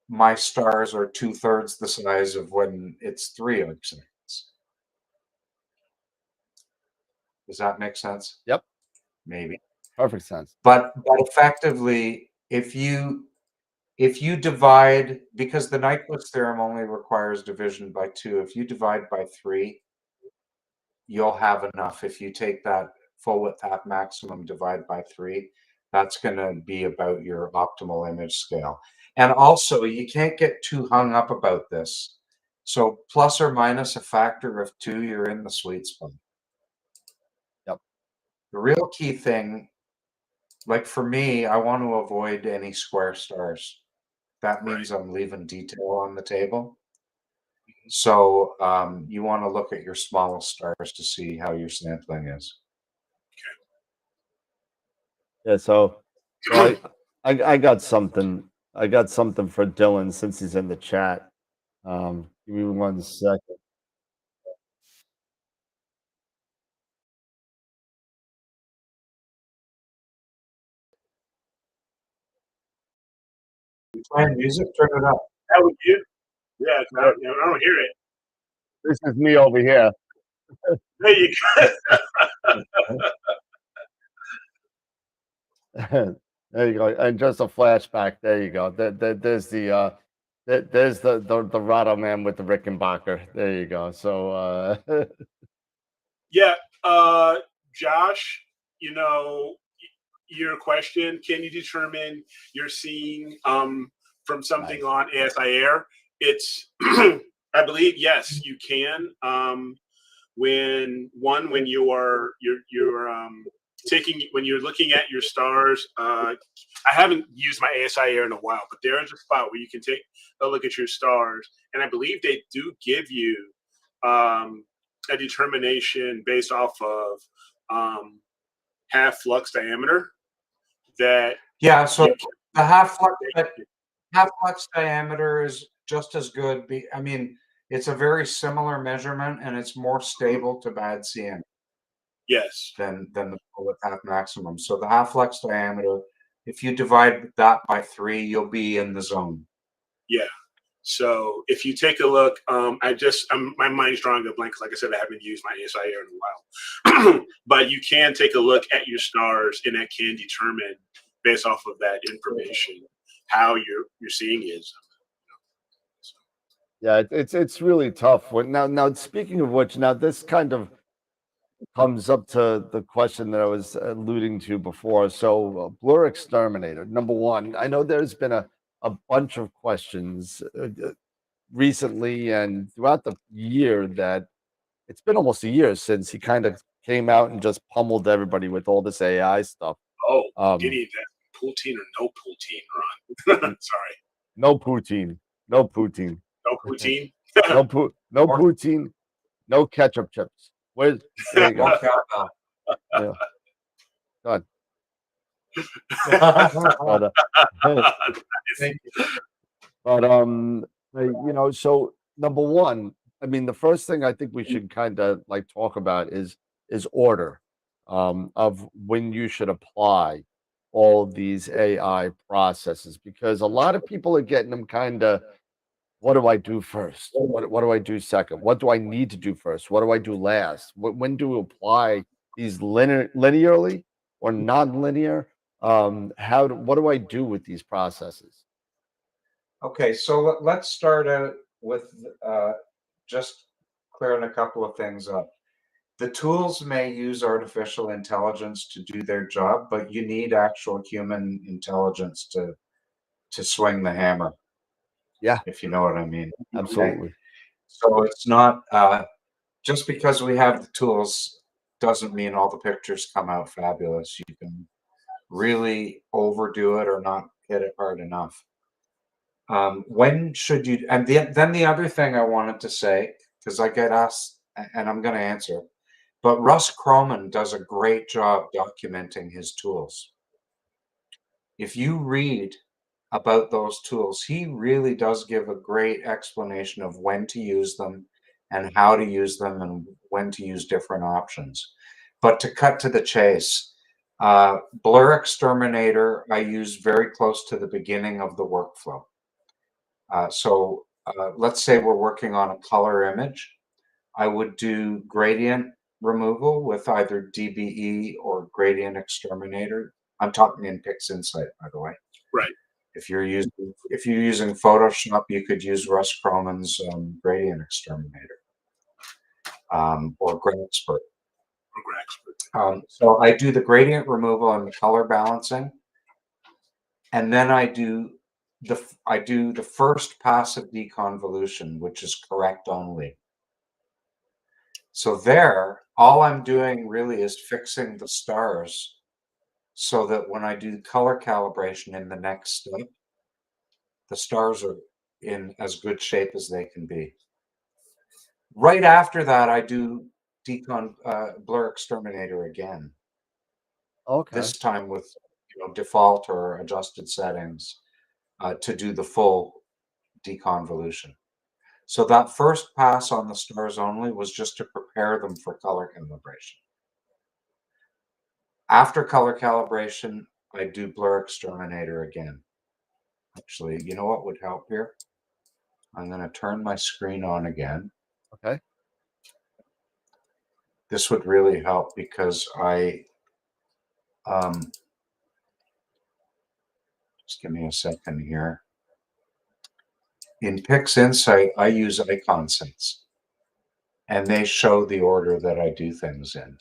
my stars are 2/3 the size of when it's 3 arc seconds. Does that make sense? Yep. Maybe. Perfect sense. But effectively, if you divide, because the Nyquist theorem only requires division by 2, if you divide by 3, you'll have enough. If you take that full width half maximum, divide by 3, that's going to be about your optimal image scale. And also, you can't get too hung up about this. So plus or minus a factor of 2, you're in the sweet spot. Yep. The real key thing, like for me, I want to avoid any square stars. That means I'm leaving detail on the table. So you want to look at your smallest stars to see how your sampling is. Yeah, so I got something. I got something for Dylan since he's in the chat. Give me 1 second. You playing music? Turn it up. That was you. Yeah, I don't hear it. This is me over here. There you There you go. And just a flashback. There you go. There's the there's the Rado man with the Rickenbacker. There you go. So Yeah, Josh, your question, can you determine you're seeing from something on ASI Air? It's I believe yes, you can. When you're looking at your stars, I haven't used my ASI Air in a while, but there is a spot where you can take a look at your stars, and I believe they do give you a determination based off of half flux diameter. That so the half flux diameter is just as good. I mean, it's a very similar measurement, and it's more stable to bad seeing. Yes. Than the full width half maximum. So the half flux diameter, if you divide that by 3, you'll be in the zone. Yeah. So if you take a look, my mind's drawing a blank. Like I said, I haven't used my ASI Air in a while, but you can take a look at your stars, and that can determine based off of that information, how you're seeing is. Yeah, it's really tough. Now speaking of which, now this kind of comes up to the question that I was alluding to before. So, Blur Exterminator, number one, I know there's been a bunch of questions recently and throughout the year that it's been almost a year since he kind of came out and just pummeled everybody with all this AI stuff. Oh, Um, Gideon, that poutine or no poutine, Ron? Sorry, no poutine, no poutine, no poutine. no Or- poutine, no ketchup chips. Where's there you go? More cowbell. Yeah, done. Thank But uh, you. but you know, so number one, I mean, the first thing I think we should kind of like talk about is order of when you should apply all these AI processes because a lot of people are getting them kind of what do I do first? What do I do second? What do I need to do first? What do I do last? When do we apply these linearly or non-linear? What do I do with these processes? Okay, so let's start out with just clearing a couple of things up. The tools may use artificial intelligence to do their job, but you need actual human intelligence to swing the hammer, Yeah, if you know what I mean. Okay, absolutely. so it's not just because we have the tools doesn't mean all the pictures come out fabulous. You can really overdo it or not hit it hard enough. When should you? And then the other thing I wanted to say, because I get asked, and I'm going to answer, but Russ Croman does a great job documenting his tools. If you read about those tools, he really does give a great explanation of when to use them and how to use them and when to use different options. But to cut to the chase, Blur Exterminator I use very close to the beginning of the workflow. Let's say we're working on a color image. I would do gradient removal with either DBE or gradient exterminator. I'm talking in PixInsight, by the way. Right. If you're using Photoshop, you could use Russ Croman's gradient exterminator or GrandExpert. So I do the gradient removal and the color balancing, and then I do the first pass of deconvolution, which is correct only. So there, all I'm doing really is fixing the stars so that when I do color calibration in the next step, the stars are in as good shape as they can be. Right after that, I do Blur Exterminator again. Okay. This time with default or adjusted settings to do the full deconvolution. So that first pass on the stars only was just to prepare them for color calibration. After color calibration, I do Blur Exterminator again. Actually, you know what would help here? I'm going to turn my screen on again. Okay. This would really help because just give me a second here. In PixInsight, I use icon sets, and they show the order that I do things in.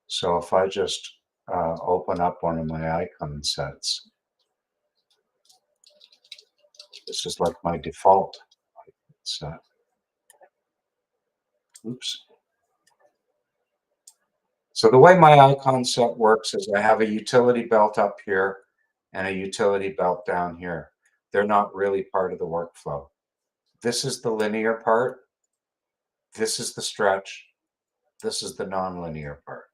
So if I just open up one of my icon sets, this is like my default set. Oops. So the way my icon set works is I have a utility belt up here and a utility belt down here. They're not really part of the workflow. This is the linear part. This is the stretch. This is the nonlinear part.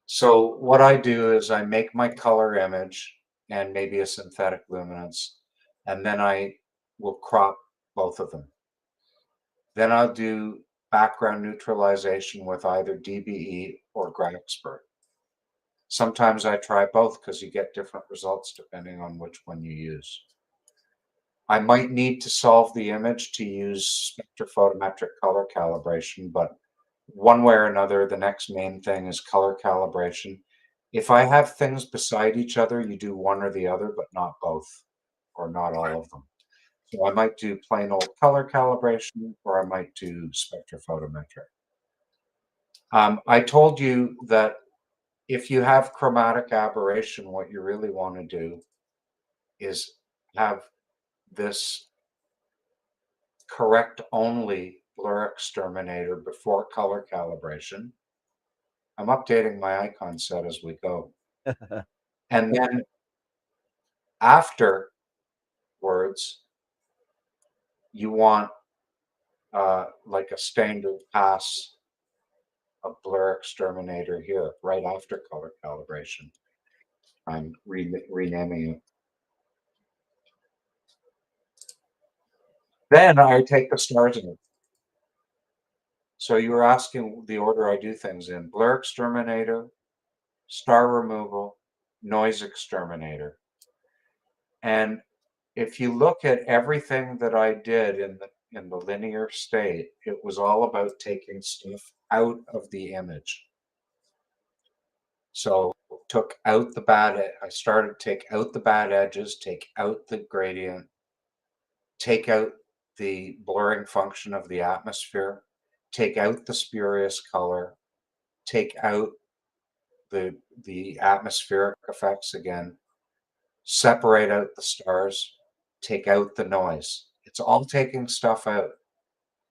So what I do is I make my color image and maybe a synthetic luminance, and then I will crop both of them. Then I'll do background neutralization with either DBE or GrandExpert. Sometimes I try both because you get different results depending on which one you use. I might need to solve the image to use spectrophotometric color calibration, but one way or another, the next main thing is color calibration. If I have things beside each other, you do one or the other, but not both, or not all of them. So I might do plain old color calibration, or I might do spectrophotometric. I told you that if you have chromatic aberration, what you really want to do is have this correct only blur exterminator before color calibration. I'm updating my icon set as we go. And then afterwards, you want like a standard pass of blur exterminator here, right after color calibration. I'm renaming it. Then I take the stars in. So you were asking the order I do things in: blur exterminator, star removal, noise exterminator. And if you look at everything that I did in the linear state, it was all about taking stuff out of the image. So took out the bad, I started to take out the bad edges, take out the gradient, take out the blurring function of the atmosphere, take out the spurious color, take out the atmospheric effects again, separate out the stars, take out the noise. It's all taking stuff out.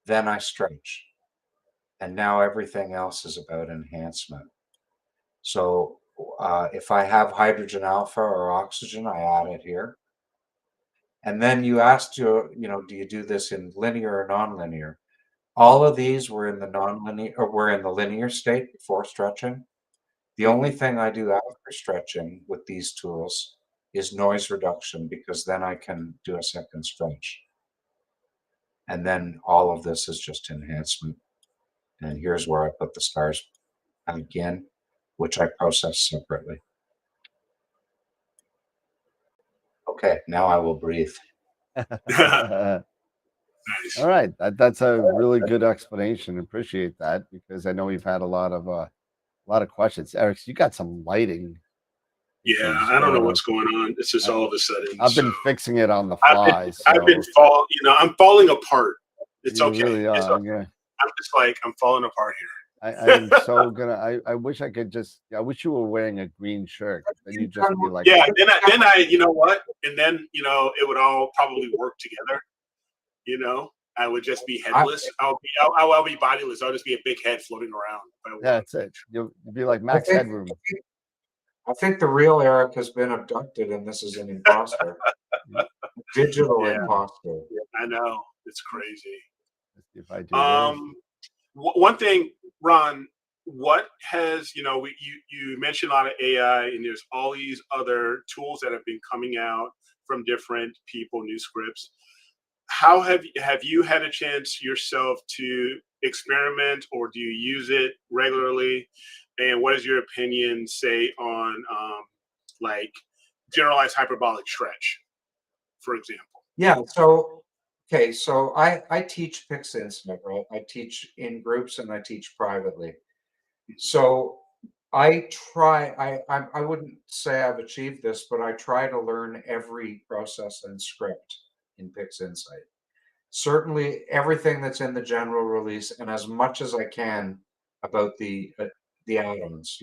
Then I stretch. And now everything else is about enhancement. So if I have hydrogen alpha or oxygen, I add it here. And then you asked, do you do this in linear or nonlinear? All of these were in the nonlinear, or were in the linear state before stretching. The only thing I do after stretching with these tools is noise reduction, because then I can do a second stretch. And then all of this is just enhancement. And here's where I put the stars again, which I process separately. Okay, now I will breathe. Nice. All right, that's a really good explanation. Appreciate that, because I know we've had a lot of questions. Eric, you got some lighting. Yeah, I don't know what's going on. It's just all of a sudden. I've been fixing it on the fly. I've been I'm falling apart. It's you okay. Really are. It's okay. I'm just like, I'm falling apart here. I am so gonna. I wish I could just. I wish you were wearing a green shirt. Then you'd just be like. Yeah. Then I. You know what? And then it would all probably work together. I would just be headless. I'll be bodiless. I'll just be a big head floating around. Yeah, that's it. You'll be like Max Headroom. I think the real Eric has been abducted, and this is an imposter. Digital imposter. I know, it's crazy. Let's see if I do one thing, Ron, what has you mentioned a lot of AI, and there's all these other tools that have been coming out from different people, new scripts. How have you had a chance yourself to experiment, or do you use it regularly? And what does your opinion say on like generalized hyperbolic stretch, for example? Yeah. So I teach PixInsight, right? I teach in groups and I teach privately. So I wouldn't say I've achieved this, but I try to learn every process and script in PixInsight. Certainly everything that's in the general release, and as much as I can about the add-ons,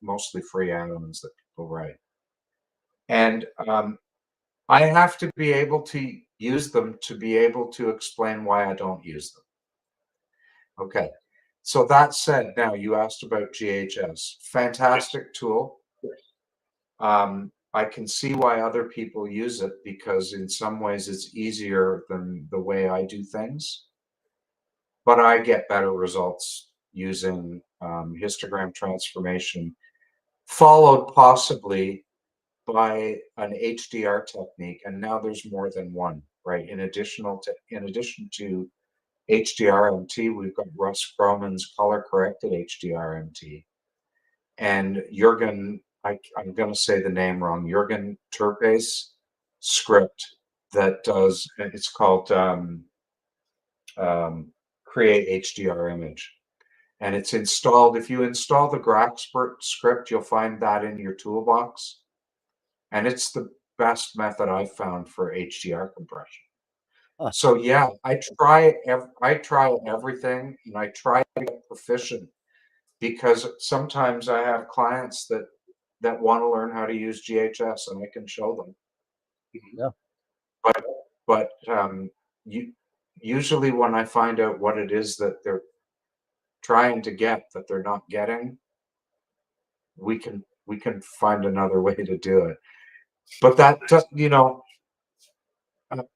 mostly free add-ons that people write. And I have to be able to use them to be able to explain why I don't use them. Okay. So that said, now you asked about GHS. Fantastic tool. I can see why other people use it, because in some ways it's easier than the way I do things. But I get better results using histogram transformation, followed possibly by an HDR technique. And now there's more than one, right? In addition to HDRMT, we've got Russ Groman's color-corrected HDRMT. And Jürgen, I'm going to say the name wrong, Jürgen Turpe's script that does, it's called Create HDR Image. and it's installed. If you install the Graxpert script, you'll find that in your toolbox, and it's the best method I've found for HDR compression. Huh. So yeah, I try everything, and I try to get proficient, because sometimes I have clients that want to learn how to use GHS, and I can show them. Yeah. But usually when I find out what it is that they're trying to get that they're not getting, we can find another way to do it. But that just,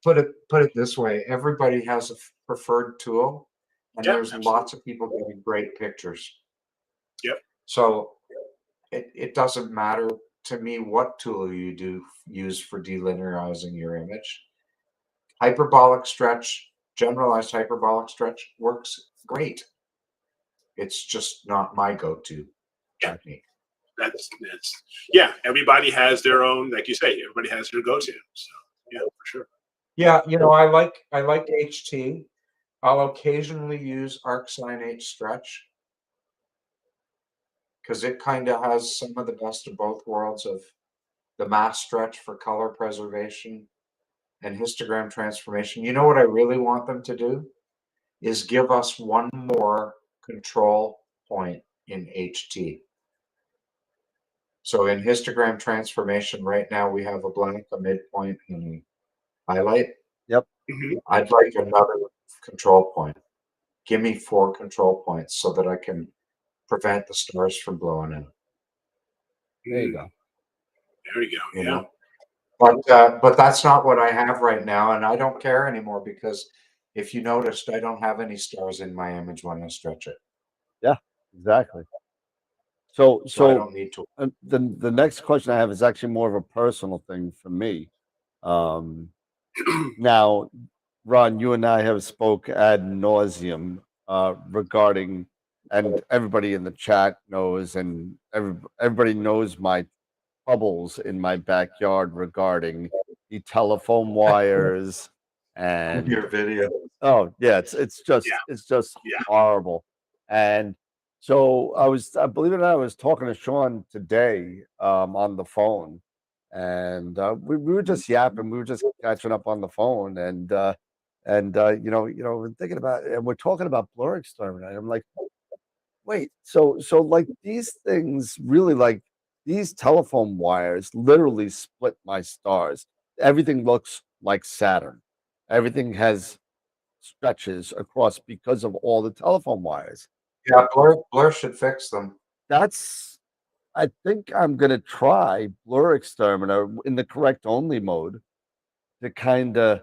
put it this way: everybody has a preferred tool, and Yeah, there's absolutely. lots of people getting great pictures. Yep. So it doesn't matter to me what tool you use for delinearizing your image. Hyperbolic stretch, generalized hyperbolic stretch works great. It's just not my go-to technique. That's yeah. Everybody has their own, like you say. Everybody has their go-to. So yeah, for sure. Yeah, I like HT. I'll occasionally use ArcSine H stretch because it kind of has some of the best of both worlds of the mass stretch for color preservation and histogram transformation. You know what I really want them to do is give us one more control point in HT. So in histogram transformation right now, we have a blank, a midpoint, and a highlight. Yep. Mhm. I'd like another control point. Give me 4 control points so that I can prevent the stars from blowing out. There you go. There we go. You Yeah. know? But that's not what I have right now, and I don't care anymore because if you noticed, I don't have any stars in my image when I stretch it. Yeah, exactly. So So I don't need to. the next question I have is actually more of a personal thing for me. Now, Ron, you and I have spoke ad nauseum regarding, and everybody in the chat knows, and everybody knows my troubles in my backyard regarding the telephone wires and Your video. oh yeah, it's just Yeah. it's just Yeah. horrible. And so I believe it or not, I was talking to Sean today on the phone, and we were just yapping, we were just catching up on the phone, and we're thinking about, and we're talking about blur exterminator. I'm like, wait, so like these things really, like these telephone wires literally split my stars. Everything looks like Saturn. Everything has stretches across because of all the telephone wires. Yeah, Blur should fix them. That's I think I'm gonna try blur exterminator in the correct only mode to kind of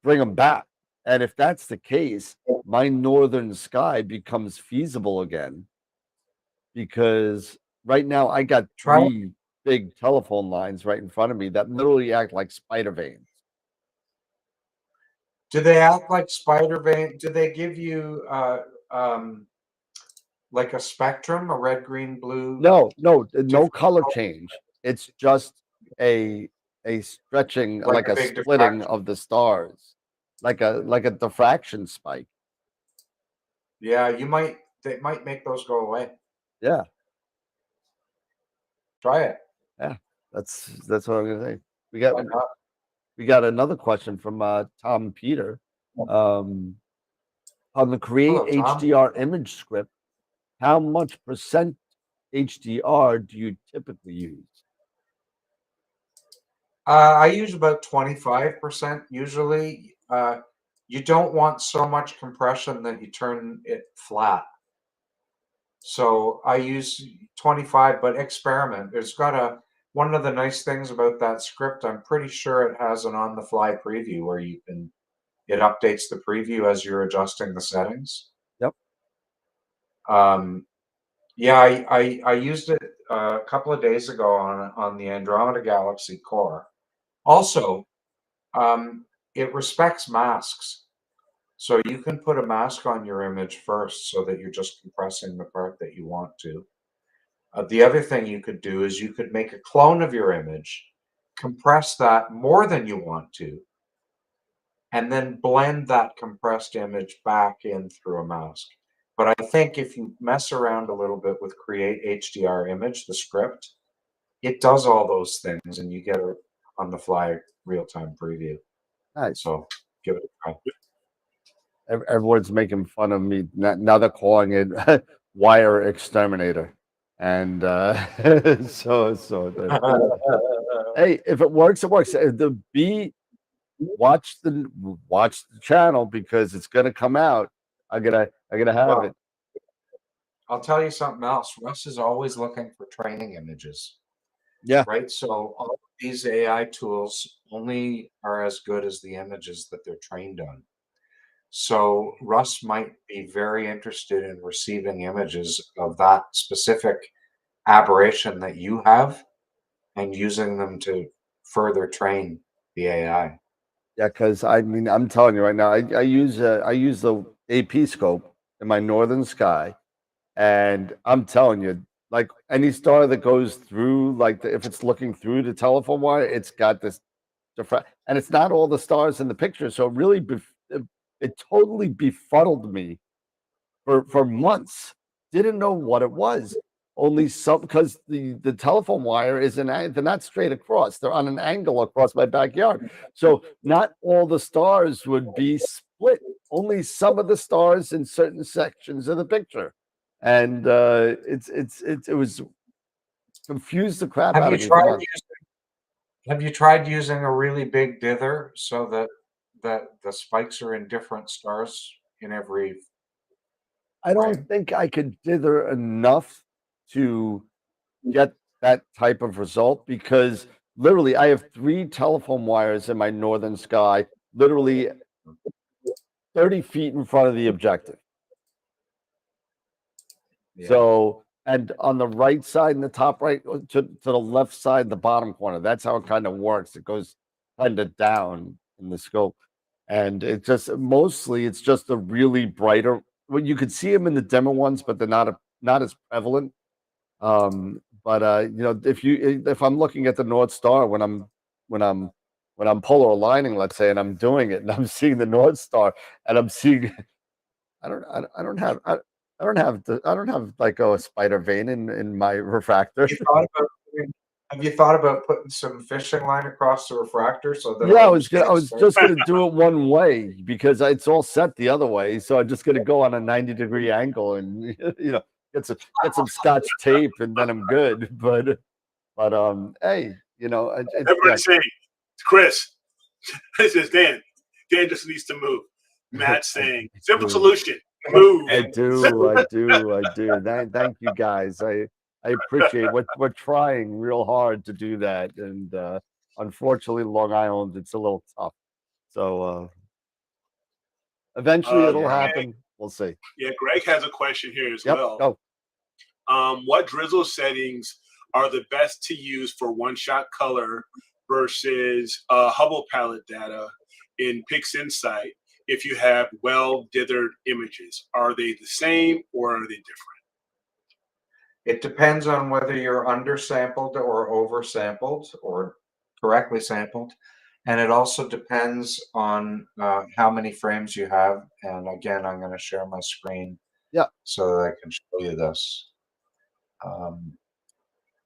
bring them back. And if that's the case, my northern sky becomes feasible again, because right now I got Try. 3 big telephone lines right in front of me that literally act like spider veins. Do they act like spider vein? Do they give you like a spectrum, a red, green, blue? No, no Different color color? change. It's just a stretching, Like like a a big splitting diffraction? of the stars, like a diffraction spike. Yeah, they might make those go away. Yeah, Try it. yeah. That's what I'm gonna say. We got Why not? we got another question from Tom Peter. Um, on the create Hello, Tom. HDR image script, how much percent HDR do you typically use? I use about 25% usually. You don't want so much compression that you turn it flat. So I use 25, but experiment. One of the nice things about that script, I'm pretty sure it has an on-the-fly preview where it updates the preview as you're adjusting the settings. Yep. Yeah, I used it a couple of days ago on the Andromeda Galaxy core. Also, it respects masks. So you can put a mask on your image first so that you're just compressing the part that you want to. The other thing you could do is you could make a clone of your image, compress that more than you want to, and then blend that compressed image back in through a mask. But I think if you mess around a little bit with Create HDR Image, the script, it does all those things, and you get a on the fly real-time preview. Nice. So give it a try. Everyone's making fun of me now. They're calling it Wire Exterminator, and hey, if it works, it works. Watch the channel because it's gonna come out. I gotta have Well, it. I'll tell you something else. Russ is always looking for training images, Yeah, right? So all of these AI tools only are as good as the images that they're trained on. So Russ might be very interested in receiving images of that specific aberration that you have and using them to further train the AI. yeah. Because I mean, I'm telling you right now, I use the AP scope in my northern sky, and I'm telling you, like any star that goes through, like if it's looking through the telephone wire, it's got this and it's not all the stars in the picture. So it really, it totally befuddled me for months. Didn't know what it was. Only some because the telephone wire is they're not straight across. They're on an angle across my backyard. So not all the stars would be split. Only some of the stars in certain sections of the picture, and it was confused the crap Have out you of me for tried months. using a really big dither so that the spikes are in different stars in every I don't frame? think I could dither enough to get that type of result because literally I have 3 telephone wires in my northern sky, literally 30 feet in front of the objective. Yeah. So, and on the right side, in the top right, to the left side, the bottom corner. That's how it kind of works. It goes kind of down in the scope, and it just mostly it's just a really brighter. Well, you could see them in the dimmer ones, but they're not as prevalent. But if I'm looking at the North Star when I'm when I'm polar aligning, let's say, and I'm doing it, and I'm seeing the North Star, and I'm seeing I don't have like a spider vein in my refractor. Have you thought about putting some fishing line across the refractor so that Yeah, all your I was stars just gonna do it one way because it's all set the other way. So I'm just gonna go on a 90-degree angle and get some scotch tape and then I'm good. But hey, yeah, Everybody's saying, Chris, this is Dan. Dan just needs to move. Matt's saying, simple solution, move. I do. Thank you guys. I appreciate what we're trying real hard to do that. And unfortunately, Long Island, it's a little tough. So eventually it'll yeah. happen. We'll see. Yeah, Greg has a question here as Yep. well. Go. What drizzle settings are the best to use for one-shot color versus Hubble palette data in PixInsight if you have well-dithered images? Are they the same or are they different? It depends on whether you're undersampled or oversampled or correctly sampled. And it also depends on how many frames you have. And again, I'm going to share my screen Yeah. so that I can show you this.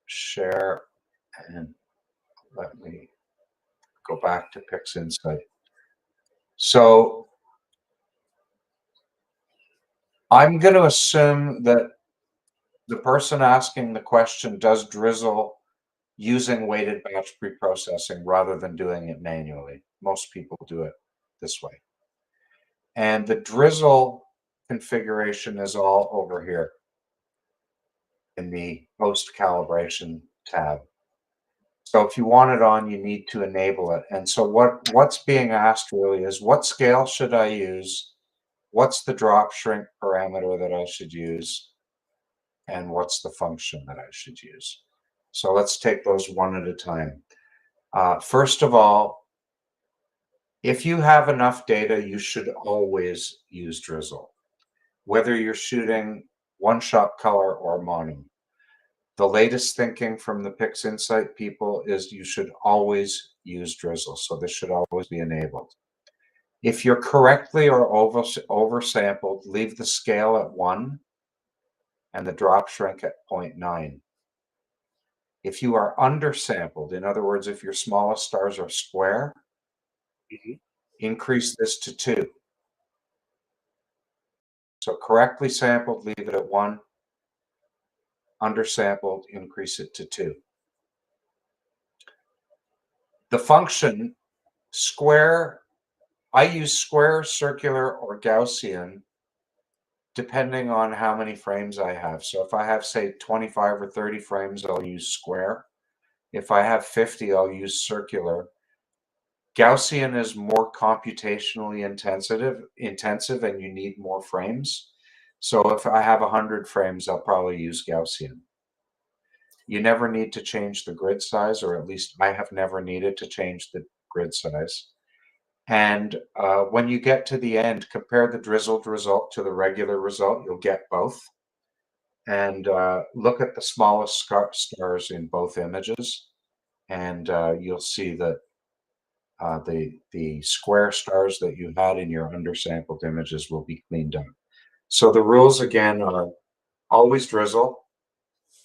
Share, and let me go back to PixInsight. So I'm going to assume that the person asking the question does drizzle using weighted batch preprocessing rather than doing it manually. Most people do it this way. And the drizzle configuration is all over here in the post calibration tab. So if you want it on, you need to enable it. And so what's being asked really is what scale should I use? What's the drop shrink parameter that I should use? And what's the function that I should use? So let's take those one at a time. First of all, if you have enough data, you should always use drizzle, whether you're shooting one-shot color or mono. The latest thinking from the PixInsight people is you should always use drizzle, so this should always be enabled. If you're correctly or oversampled, leave the scale at 1 and the drop shrink at 0.9. If you are undersampled, in other words, if your smallest stars are square, increase this to 2. So correctly sampled, leave it at 1. Undersampled, increase it to 2. The function square, I use square, circular, or Gaussian depending on how many frames I have. So if I have, say, 25 or 30 frames, I'll use square. If I have 50, I'll use circular. Gaussian is more computationally intensive and you need more frames. So if I have 100 frames, I'll probably use Gaussian. You never need to change the grid size, or at least I have never needed to change the grid size. And when you get to the end, compare the drizzled result to the regular result. You'll get both. And look at the smallest stars in both images. And you'll see that the square stars that you had in your undersampled images will be cleaned up. So the rules again are always drizzle.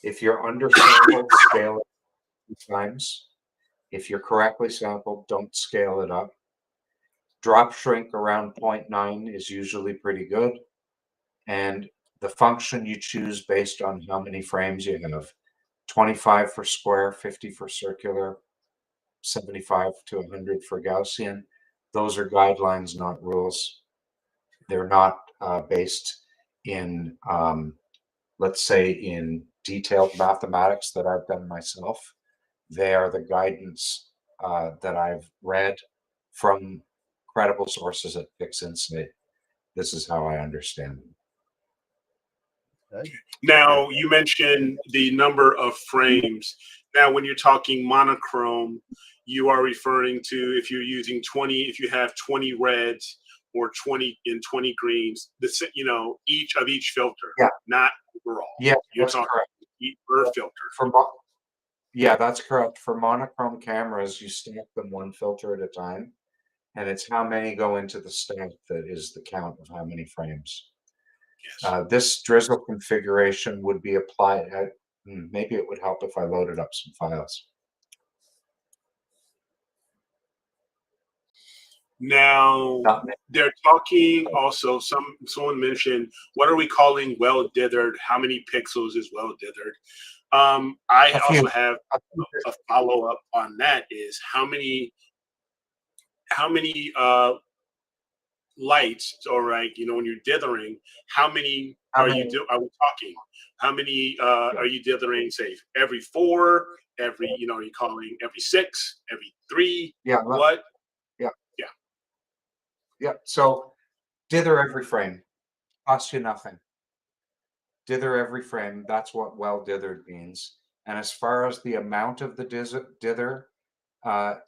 If you're undersampled, scale it 2 times. If you're correctly sampled, don't scale it up. Drop shrink around 0.9 is usually pretty good. And the function you choose based on how many frames you have, 25 for square, 50 for circular, 75 to 100 for Gaussian. Those are guidelines, not rules. They're not based in, let's say, in detailed mathematics that I've done myself. They are the guidance that I've read from credible sources at PixInsight. This is how I understand them. Okay. Now, you mentioned the number of frames. Now, when you're talking monochrome, you are referring to if you're using 20, if you have 20 reds or 20 greens, each of each filter, not overall. Yeah, you're that's talking correct. each per filter. Yeah, that's correct. For monochrome cameras, you stack them 1 filter at a time, and it's how many go into the stack that is the count of how many frames. Yes. This drizzle configuration would be applied at, maybe it would help if I loaded up some files. Now, they're talking also, someone mentioned, what are we calling well dithered? How many pixels is well dithered? I also have a follow-up on that is how many lights, all right, when you're dithering, how many are we talking? How many are you dithering, say, every 4, every, are you calling every 6, every 3? Yeah. What? Yeah. So dither every frame, costs you nothing. Dither every frame, that's what well dithered means. And as far as the amount of the dither,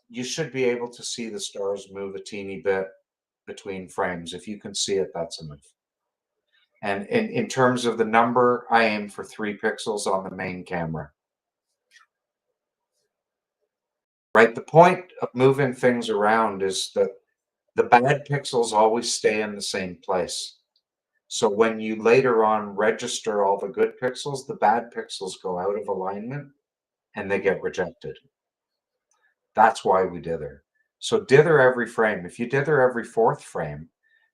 you should be able to see the stars move a teeny bit between frames. If you can see it, that's enough. And in terms of the number, I aim for 3 pixels on the main camera. Right? The point of moving things around is that the bad pixels always stay in the same place. So when you later on register all the good pixels, the bad pixels go out of alignment and they get rejected. That's why we dither. So dither every frame. If you dither every 4th frame,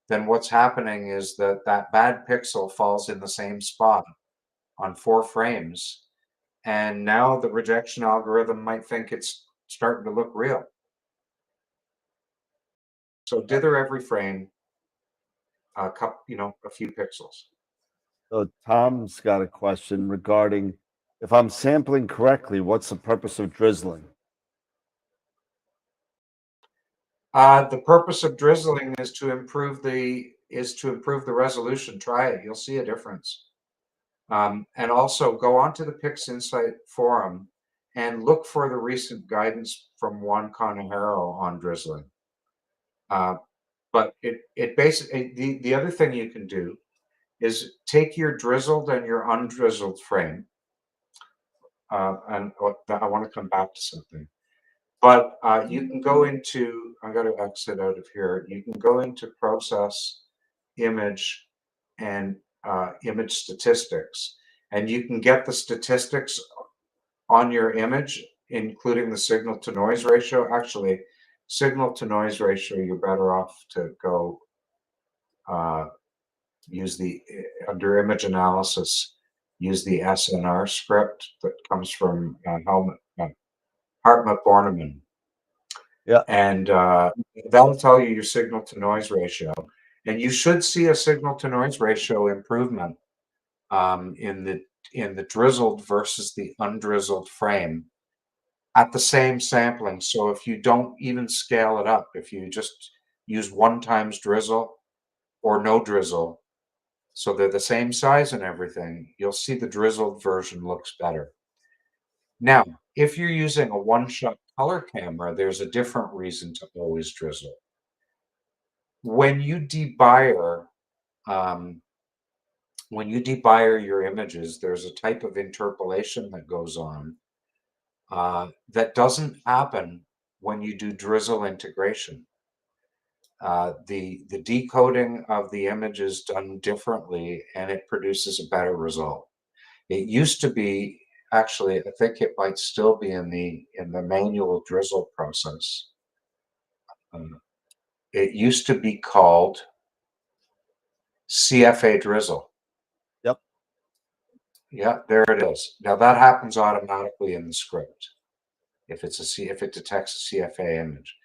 then what's happening is that that bad pixel falls in the same spot on 4 frames. And now the rejection algorithm might think it's starting to look real. So dither every frame, a few pixels. So Tom's got a question regarding if I'm sampling correctly, what's the purpose of drizzling? The purpose of drizzling is to improve the resolution. Try it; you'll see a difference. And also go onto the PixInsight forum and look for the recent guidance from Juan Conejero on drizzling. But it basically the other thing you can do is take your drizzled and your undrizzled frame. And I want to come back to something. But you can go into, I'm going to exit out of here. You can go into process, image, and image statistics. And you can get the statistics on your image, including the signal to noise ratio. Actually, signal to noise ratio, you're better off to go use the, under image analysis, use the SNR script that comes from Hartmut-Bornemann. Yeah. And that'll tell you your signal to noise ratio. And you should see a signal to noise ratio improvement in the drizzled versus the undrizzled frame at the same sampling. So if you don't even scale it up, if you just use 1 times drizzle or no drizzle, so they're the same size and everything, you'll see the drizzled version looks better. Now, if you're using a one-shot color camera, there's a different reason to always drizzle. When you debuyer, your images, there's a type of interpolation that goes on that doesn't happen when you do drizzle integration. The decoding of the image is done differently, and it produces a better result. It used to be, actually, I think it might still be in the manual drizzle process. It used to be called CFA drizzle. Yep. Yeah, there it is. Now that happens automatically in the script if it detects a CFA image.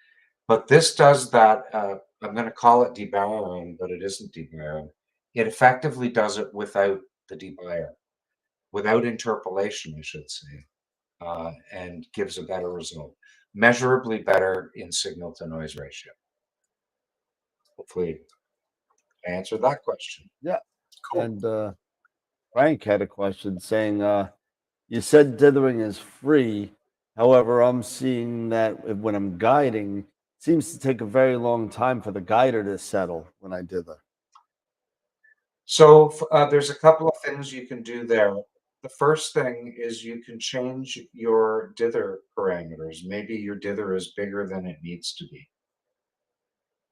But this does that. I'm going to call it debayering, but it isn't debayering. It effectively does it without the debayer, without interpolation, I should say, and gives a better result, measurably better in signal to noise ratio. Hopefully, I answered that question. Yeah. Cool. And Frank had a question saying, you said dithering is free. However, I'm seeing that when I'm guiding, it seems to take a very long time for the guider to settle when I dither. So there's a couple of things you can do there. The first thing is you can change your dither parameters. Maybe your dither is bigger than it needs to be,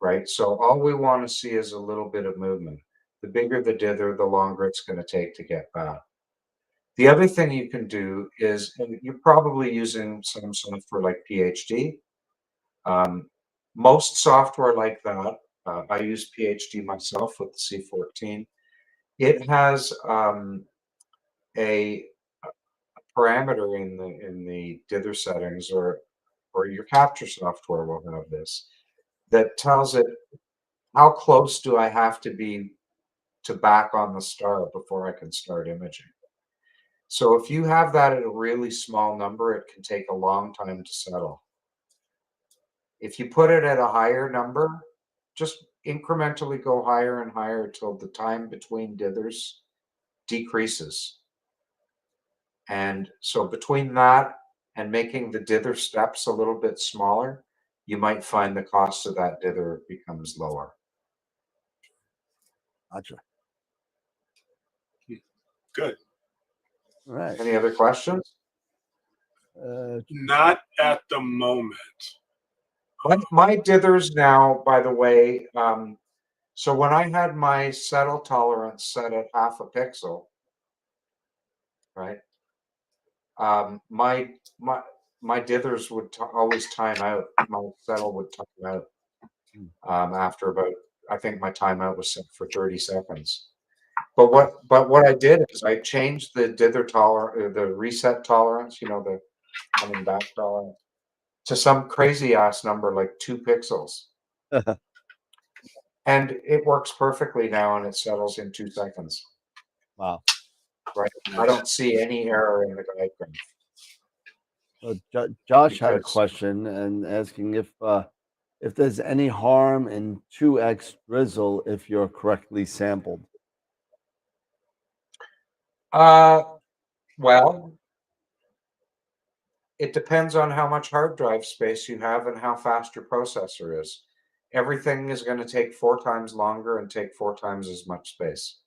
right? So all we want to see is a little bit of movement. The bigger the dither, the longer it's going to take to get back. The other thing you can do is, and you're probably using some software like PhD. Most software like that, I use PhD myself with the C14. It has a parameter in the dither settings, or your capture software will have this, that tells it how close do I have to be to back on the star before I can start imaging. So if you have that at a really small number, it can take a long time to settle. If you put it at a higher number, just incrementally go higher and higher until the time between dithers decreases. And so between that and making the dither steps a little bit smaller, you might find the cost of that dither becomes lower. Gotcha. Good. All right. Any other questions? Not at the moment. My dithers now, by the way, so when I had my settle tolerance set at 0.5 pixel, right? My dithers would always time out. My settle would time out after about, I think my timeout was set for 30 seconds. But what I did is I changed the dither the reset tolerance, the coming back tolerance, to some crazy ass number like 2 pixels. And it works perfectly now, and it settles in 2 seconds. Wow. Right. I don't see any error in the guide graph. So Josh had a Because- question and asking if there's any harm in 2x drizzle if you're correctly sampled. Well, it depends on how much hard drive space you have and how fast your processor is. Everything is going to take 4 times longer and take 4 times as much space.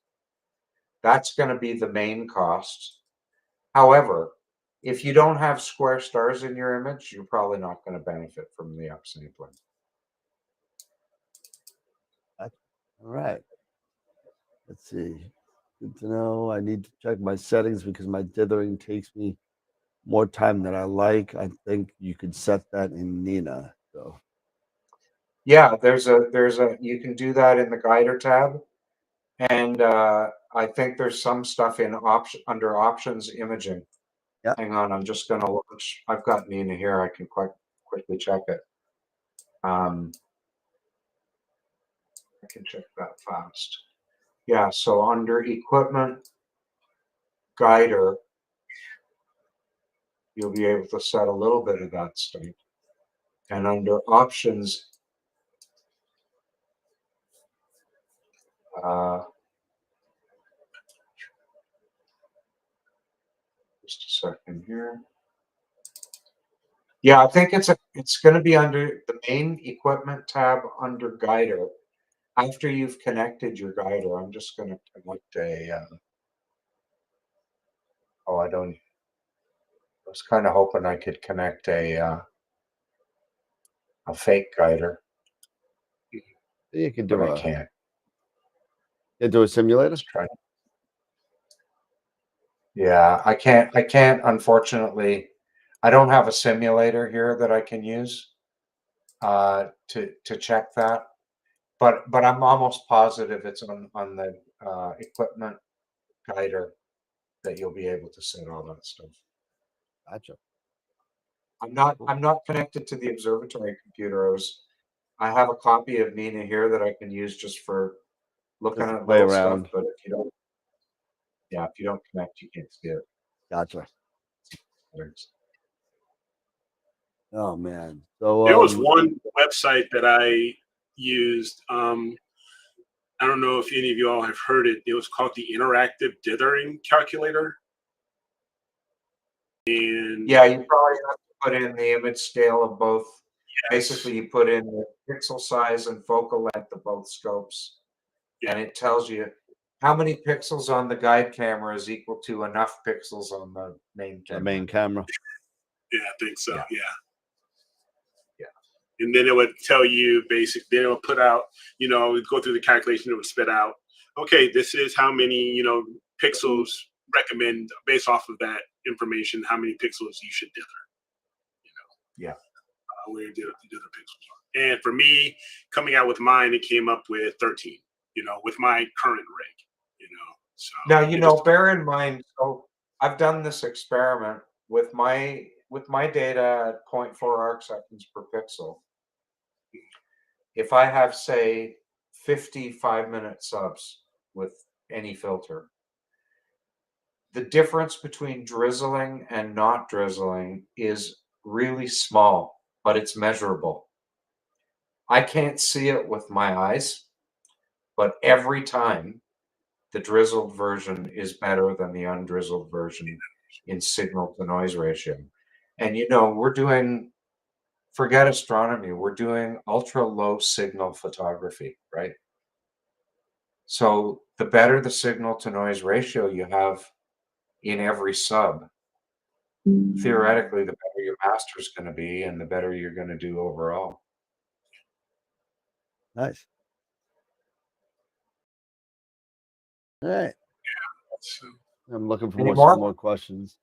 That's going to be the main cost. However, if you don't have square stars in your image, you're probably not going to benefit from the upsampling. All right. Let's see. Good to know. I need to check my settings because my dithering takes me more time than I like. I think you could set that in Nina. So Yeah, there's a you can do that in the guider tab, and I think there's some stuff in under options imaging. Yeah. Hang on, I'm just going to launch. I've got Nina here. I can quite quickly check it. I can check that fast. Yeah, so under equipment guider, you'll be able to set a little bit of that stuff. And under options, just a second here. Yeah, I think it's going to be under the main equipment tab under guider. After you've connected your guider, I'm just going to connect a. Oh, I don't. I was kind of hoping I could connect a fake guider. you can But do I can't. You do a simulator. Let's try. Yeah, I can't. Unfortunately, I don't have a simulator here that I can use to check that. But I'm almost positive it's on the equipment guider that you'll be able to set all that stuff. Gotcha. I'm not connected to the observatory computer. I have a copy of Nina here that I can use just for looking Just at play little around. stuff. But if you don't connect, you can't see it. Gotcha. Oh man. So there was one website that I used. I don't know if any of you all have heard it. It was called the Interactive Dithering Calculator. And yeah, you probably have to put in the image scale of both. Yes. Basically, you put in the pixel size and focal length of both scopes, and it tells you how many pixels on the guide camera is equal to enough pixels on the main camera. The main camera. Yeah, I think so. Yeah. Yeah. And then it would tell you basically, then it would put out, go through the calculation, it would spit out, okay, this is how many, pixels recommend based off of that information, how many pixels you should dither. Yeah. Where you dither pixels are. And for me, coming out with mine, it came up with 13, with my current rig, So now, bear in mind, so I've done this experiment with my data at 0.4 arc seconds per pixel. If I have, say, 50 5-minute subs with any filter, the difference between drizzling and not drizzling is really small, but it's measurable. I can't see it with my eyes, but every time the drizzled version is better than the undrizzled version in signal to noise ratio. And we're doing, forget astronomy, we're doing ultra low signal photography, right? So the better the signal to noise ratio you have in every sub, theoretically, the better your master is going to be and the better you're going to do overall. Nice. All right. Yeah. I'm looking for Any some more questions.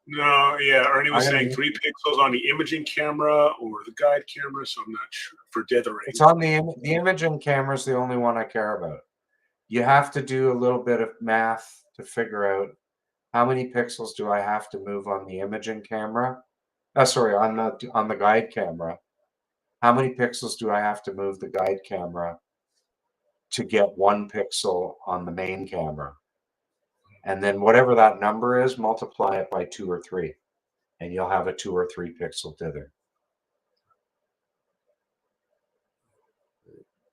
No, yeah. Ernie was saying 3 pixels on the imaging camera or the guide camera, so I'm not sure for dithering. It's on the imaging camera is the only one I care about. You have to do a little bit of math to figure out how many pixels do I have to move on the imaging camera. On the guide camera. How many pixels do I have to move the guide camera to get 1 pixel on the main camera? And then whatever that number is, multiply it by 2 or 3, and you'll have a 2 or 3 pixel dither.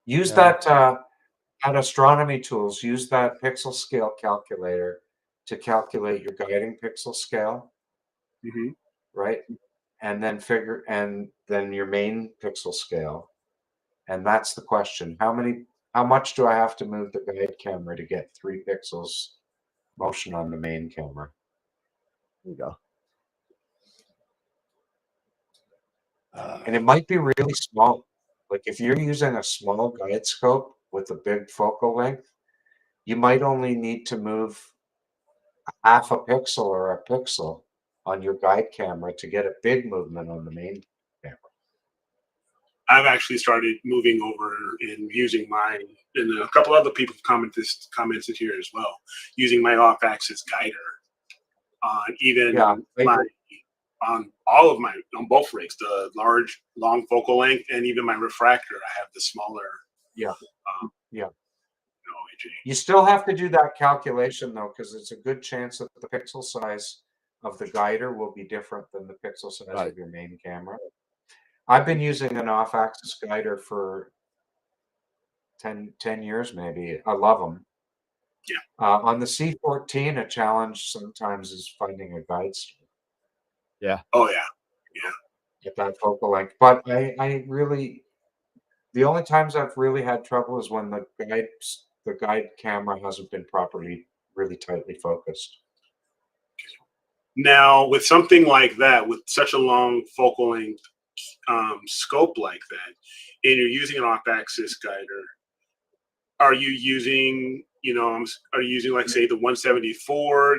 Use that at astronomy tools. Use that pixel scale calculator to calculate your guiding pixel scale, right? And then your main pixel scale. And that's the question: how much do I have to move the guide camera to get 3 pixels motion on the main camera? There you go. And it might be really small. Like if you're using a small guide scope with a big focal length, you might only need to move half a pixel or a pixel on your guide camera to get a big movement on the main camera. I've actually started moving over and using mine, and a couple other people commented here as well, using my off-axis guider on even on all of my, on both rigs, the large long focal length and even my refractor. I have the smaller OAG. You still have to do that calculation though, because it's a good chance that the pixel size of the guider will be different than the pixel size of your main camera. I've been using an off-axis guider for 10 years maybe. I love them. Yeah. On the C14, a challenge sometimes is finding a guide star. Yeah. Oh yeah. At that focal length. But I really, the only times I've really had trouble is when the guide camera hasn't been properly, really tightly focused. Now, with something like that, with such a long focal length scope like that, and you're using an off-axis guider, are you using, like, say, the 174,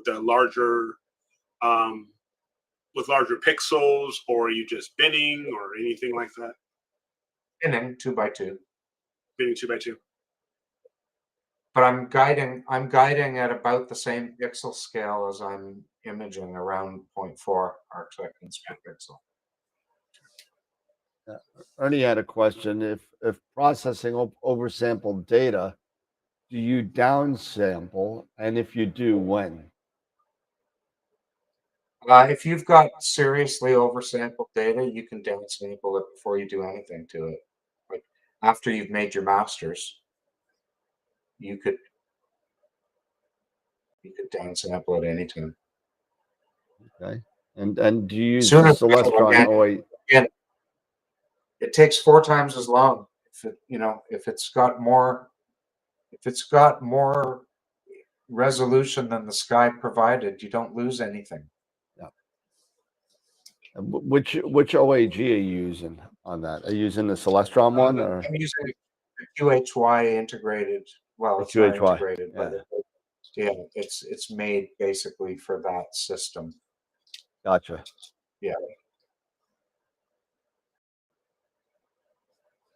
the larger, with larger pixels, or are you just binning or anything like that? Binning 2x2. Binning 2x2. But I'm guiding at about the same pixel scale as I'm imaging, around 0.4 arc seconds per pixel. Ernie had a question. If processing oversampled data, do you downsample? And if you do, when? If you've got seriously oversampled data, you can downsample it before you do anything to it. Like after you've made your masters, you could downsample at any time. Okay. And do you use Sooner the Celestron OA? Again, it takes 4 times as long. If it's got more resolution than the sky provided, you don't lose anything. Yeah. Which OAG are you using on that? Are you using the Celestron one, or I'm using a QHY integrated. Well, it's not integrated, but it's made basically for that system. Gotcha. Yeah.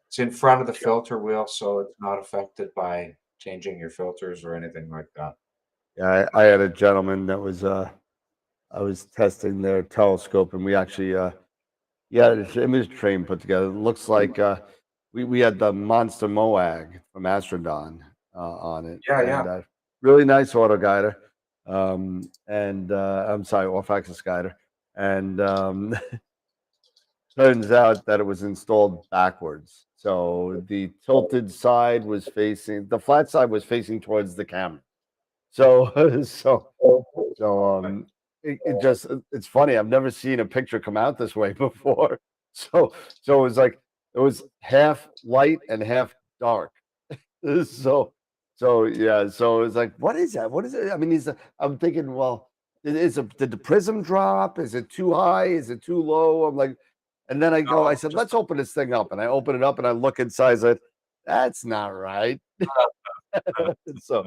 It's in front of the filter wheel, so it's not affected by changing your filters or anything like that. Yeah, I had a gentleman that was I was testing their telescope, and we actually this image train put together. It looks like we had the Monster Moag from Astrodon on it. Yeah. Really nice auto guider. And I'm sorry, off-axis guider. And turns out that it was installed backwards. So the tilted side was facing, the flat side was facing towards the camera. So it's funny. I've never seen a picture come out this way before. So it was like it was half light and half dark. So it's like, what is that? What is it? I mean, I'm thinking, well, did the prism drop? Is it too high? Is it too low? I'm like, and then I said, let's open this thing up, and I open it up and I look inside. I said, that's not right. So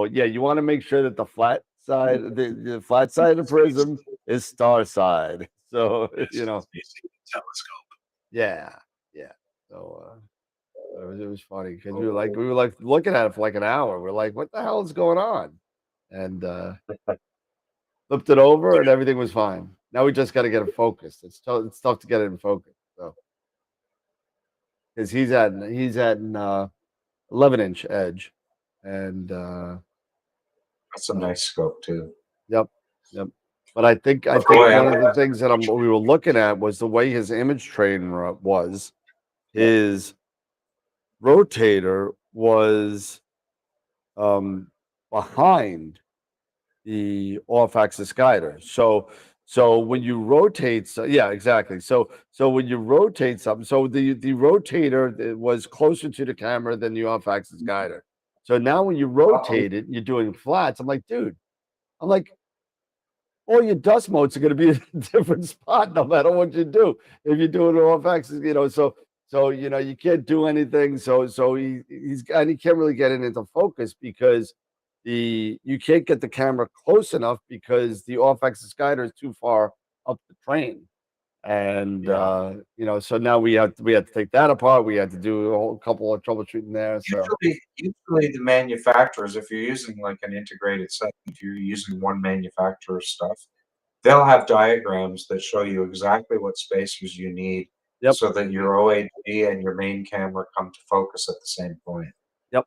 yeah, you want to make sure that the flat side, the flat side of the prism is star side. So telescope. Yeah. So it was funny because we were like looking at it for like an hour. We're like, what the hell is going on? And flipped it over, and everything was fine. Now we just got to get it focused. It's tough to get it in focus. So because he's at an 11-inch edge, and that's a nice scope too. Yep. But I think one of the things that we were looking at was the way his image train was. His rotator was behind the off-axis guider. So when you rotate, exactly. So when you rotate something, so the rotator was closer to the camera than the off-axis guider. So now when you rotate it, you're doing flats. I'm like, dude, all your dust motes are going to be in a different spot no matter what you do. If you're doing it off axis, so you can't do anything. So he can't really get it into focus because you can't get the camera close enough because the off axis guider is too far up the train. And so now we had to take that apart. We had to do a whole couple of troubleshooting there. So Usually the manufacturers, if you're using like an integrated set, if you're using one manufacturer's stuff, they'll have diagrams that show you exactly what spacers you need Yep. so that your OAD and your main camera come to focus at the same point. Yep.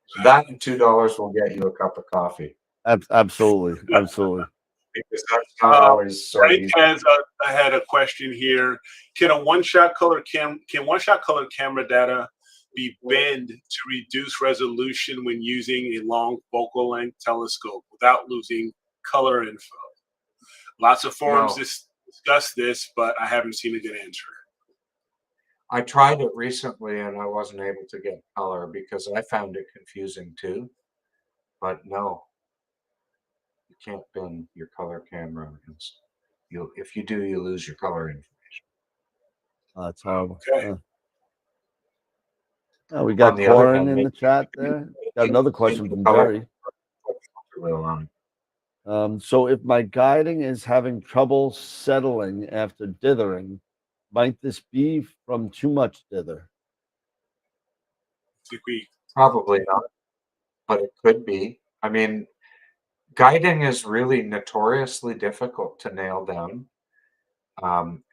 So that and $2 will get you a cup of coffee. Absolutely. Because that's not always so Frank easy. had a question here. Can one-shot color camera data be bent to reduce resolution when using a long focal length telescope without losing color info? Lots of forums discuss this, but I haven't seen a good answer. I tried it recently and I wasn't able to get color because I found it confusing too. But no, you can't bend your color camera. If you do, you lose your color information. That's horrible. Okay. Oh, we got On the other Corin hand, in the chat there. Got another question from Jerry. So if my guiding is having trouble settling after dithering, might this be from too much dither? Probably not, but it could be. I mean, guiding is really notoriously difficult to nail down,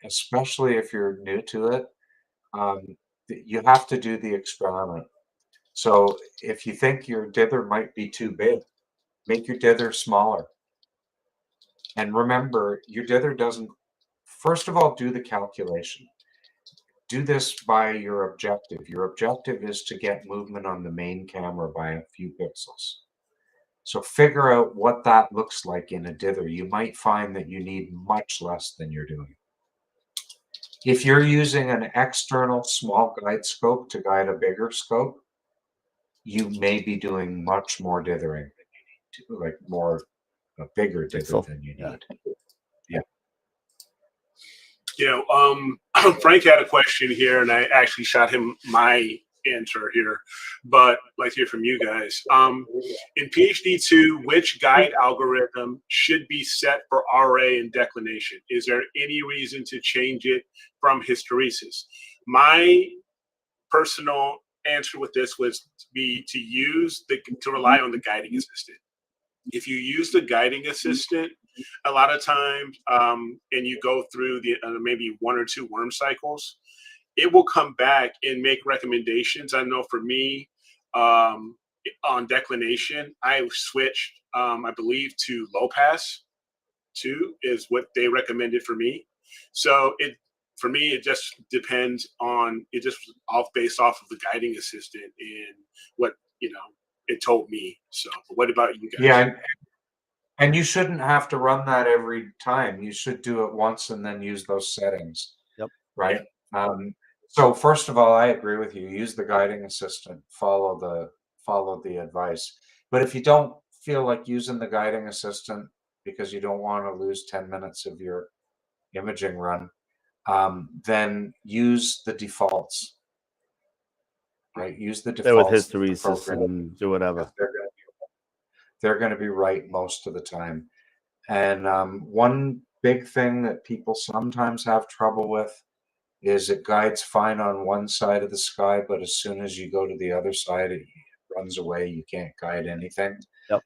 especially if you're new to it. You have to do the experiment. So if you think your dither might be too big, make your dither smaller. And remember, your dither doesn't, first of all, do the calculation. Do this by your objective. Your objective is to get movement on the main camera by a few pixels. So figure out what that looks like in a dither. You might find that you need much less than you're doing. If you're using an external small guide scope to guide a bigger scope, you may be doing much more dithering, like a bigger dither than you need. Frank had a question here, and I actually shot him my answer here, but I'd like to hear from you guys. In PhD 2, which guide algorithm should be set for RA and declination? Is there any reason to change it from hysteresis? My personal answer with this was to rely on the guiding assistant. If you use the guiding assistant, a lot of times, and you go through the maybe 1 or 2 worm cycles, it will come back and make recommendations. I know for me, on declination, I switched, I believe, to low pass 2 is what they recommended for me. So for me, it just depends on, it just based off of the guiding assistant and what, it told me. So what about you guys? Yeah. And you shouldn't have to run that every time. You should do it once and then use those settings. Yep. Right. So first of all, I agree with you. Use the guiding assistant. Follow the advice. But if you don't feel like using the guiding assistant because you don't want to lose 10 minutes of your imaging run, then use the defaults. Right. Use the defaults. With hysteresis and do whatever. They're going to be right most of the time. And one big thing that people sometimes have trouble with is it guides fine on one side of the sky, but as soon as you go to the other side, it runs away. You can't guide anything. Yep.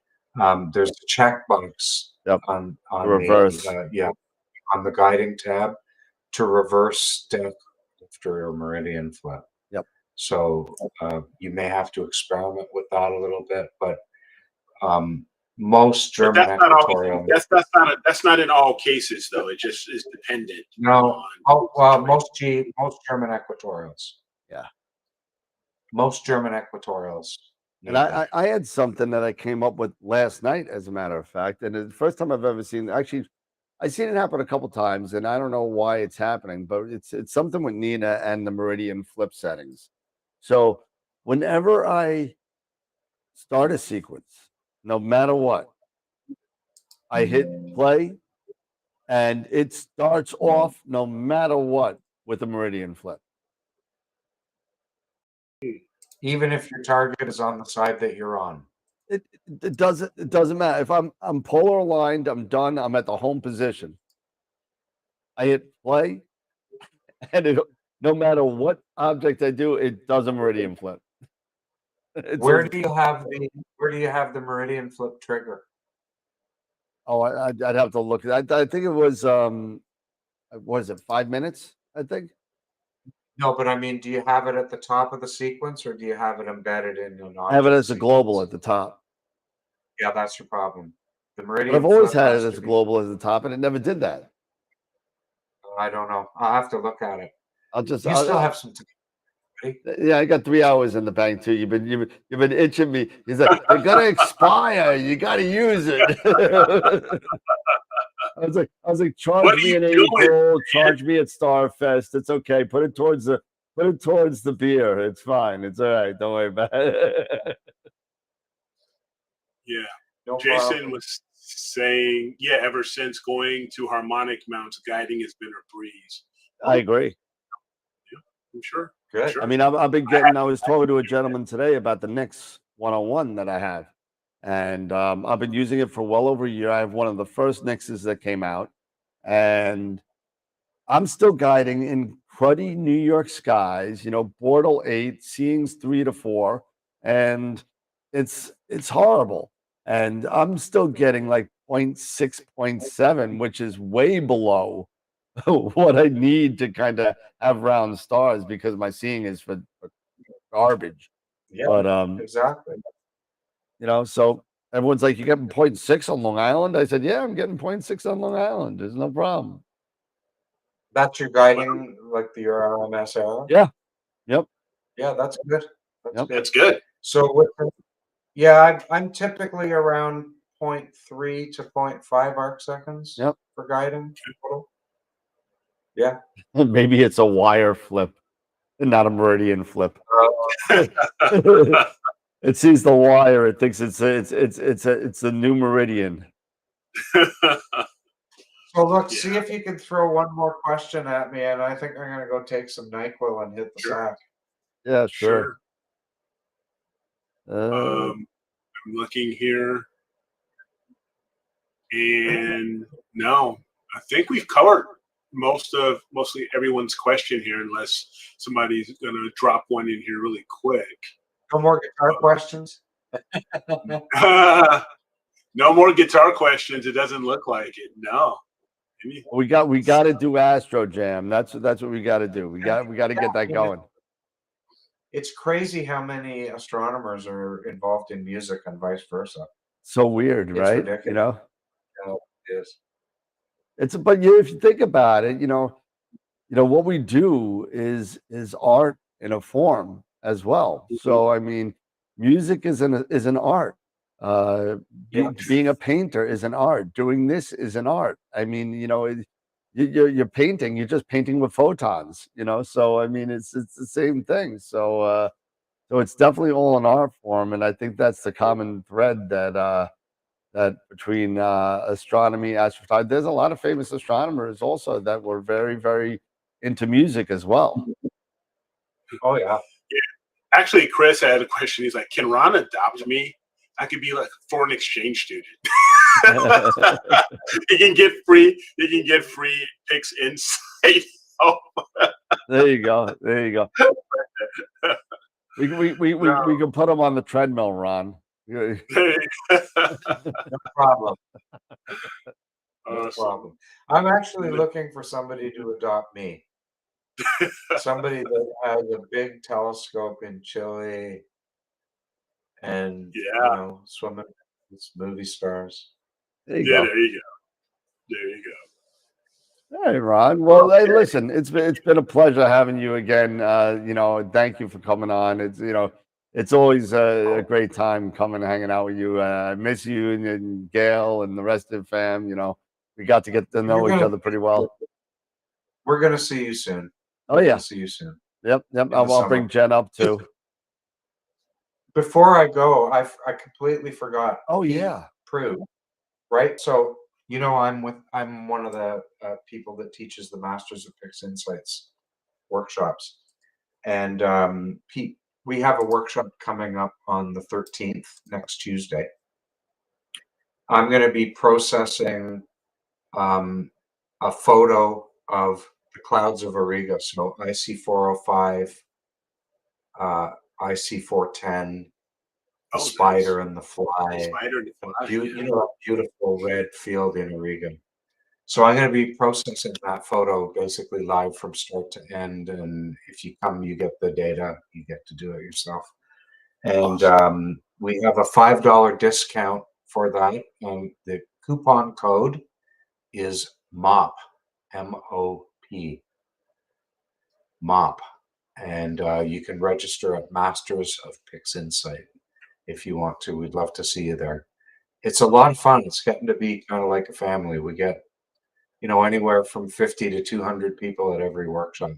There's a checkbox on reverse. On the guiding tab to reverse depth after a meridian flip. Yep. So you may have to experiment with that a little bit, but most German equatorial. That's not in all cases, though. It just is dependent. No, most German equatorials. Yeah. Most German equatorials. And I had something that I came up with last night, as a matter of fact, and the first time I've ever seen. Actually, I've seen it happen a couple times, and I don't know why it's happening, but it's something with Nina and the meridian flip settings. So whenever I start a sequence, no matter what, I hit play, and it starts off no matter what with a meridian flip. Even if your target is on the side that you're on. It doesn't matter. If I'm polar aligned, I'm done. I'm at the home position. I hit play, and no matter what object I do, it does a meridian flip. Where do you have the meridian flip trigger? Oh, I'd have to look. I think it was what is it, 5 minutes? I think. No, but I mean, do you have it at the top of the sequence, or do you have it embedded in an I have it object as a global sequence? at the top. Yeah, that's your problem. The But meridian I've always flip had it has as to a be. global at the top, and it never did that. I don't know. I'll have to look at it. You still I'll, have some time. Ready? yeah, I got 3 hours in the bank too. You've been itching me. He's like, they're gonna expire. You got to use it. I was like, charge What are me you in doing, April, charge me at Starfest. It's okay. Put it towards the beer. It's fine. It's all right. Don't worry about it. Yeah. No Jason problem. was saying, yeah, ever since going to harmonic mounts, guiding has been a breeze. I agree. I'm sure. Good. Sure. I mean, I've been getting. I was talking to a gentleman today about the Nix 101 that I have, and I've been using it for well over a year. I have one of the first Nixes that came out, and I'm still guiding in cruddy New York skies. Bortle 8, seeings 3 to 4, and it's horrible. And I'm still getting like 0.6, 0.7, which is way below what I need to kind of have round stars, because my seeing is for garbage. Yeah, But exactly. so everyone's like, "You getting 0.6 on Long Island?" I said, "Yeah, I'm getting 0.6 on Long Island. There's no problem." That's your guiding, like your RMS arrow? Yeah. Yep. Yeah, that's good. That's Yep. good. That's good. So yeah, I'm typically around 0.3 to 0.5 arc seconds Yep. for guiding total. Yeah. Maybe it's a wire flip and not a meridian flip. It sees the wire. It thinks it's a new meridian. So look, see if you can throw one more question at me, and I think I'm gonna go take some NyQuil and hit the Sure. sack. Yeah, Sure. sure. I'm looking here, and no, I think we've covered mostly everyone's question here, unless somebody's gonna drop one in here really quick. No more guitar questions? No more guitar questions. It doesn't look like it. No. We got to do Astro Jam. That's what we got to do. We got to get that going. It's crazy how many astronomers are involved in music and vice versa. So weird, It's right? ridiculous. Yeah, it is. But if you think about it, what we do is art in a form as well. So I mean, music is an art. Being a painter is an art. Doing this is an art. I mean, you're painting. You're just painting with photons. So I mean, it's the same thing. So it's definitely all an art form, and I think that's the common thread that between astronomy, astrophotography. There's a lot of famous astronomers also that were very, very into music as well. Oh yeah. Actually, Chris had a question. He's like, "Can Ron adopt me? I could be like a foreign exchange student. You can get free pics inside." There you go. We can put them on the treadmill, Ron. No problem. No Awesome. problem. I'm actually looking for somebody to adopt me. Somebody that has a big telescope in Chile and swimming with movie stars. There you go. There you go. All right, Ron. Well, hey, listen, it's been a pleasure having you again. Thank you for coming on. It's always a great time coming and hanging out with you. I miss you and Gail and the rest of the fam. We got to get to know each other pretty well. We're gonna see you soon. Oh yeah, see you soon. Yep. I'll bring Jen up too. Before I go, I completely forgot. Oh yeah, Prue, right? So You know, I'm one of the people that teaches the Masters of Pix Insights workshops, and Pete, we have a workshop coming up on the 13th, next Tuesday. I'm going to be processing a photo of the clouds of Auriga, so IC405, IC410, the Oh, spider nice. and the fly, Spider and the fly. you know, that beautiful red field in Auriga. So I'm going to be processing that photo basically live from start to end. And if you come, you get the data, you get to do it yourself. And Awesome. we have a $5 discount for that. And the coupon code is MOP, MOP, MOP. And you can register at Masters of Pix Insight if you want to. We'd love to see you there. It's a lot of fun. It's getting to be kind of like a family. We get, you know, anywhere from 50 to 200 people at every workshop.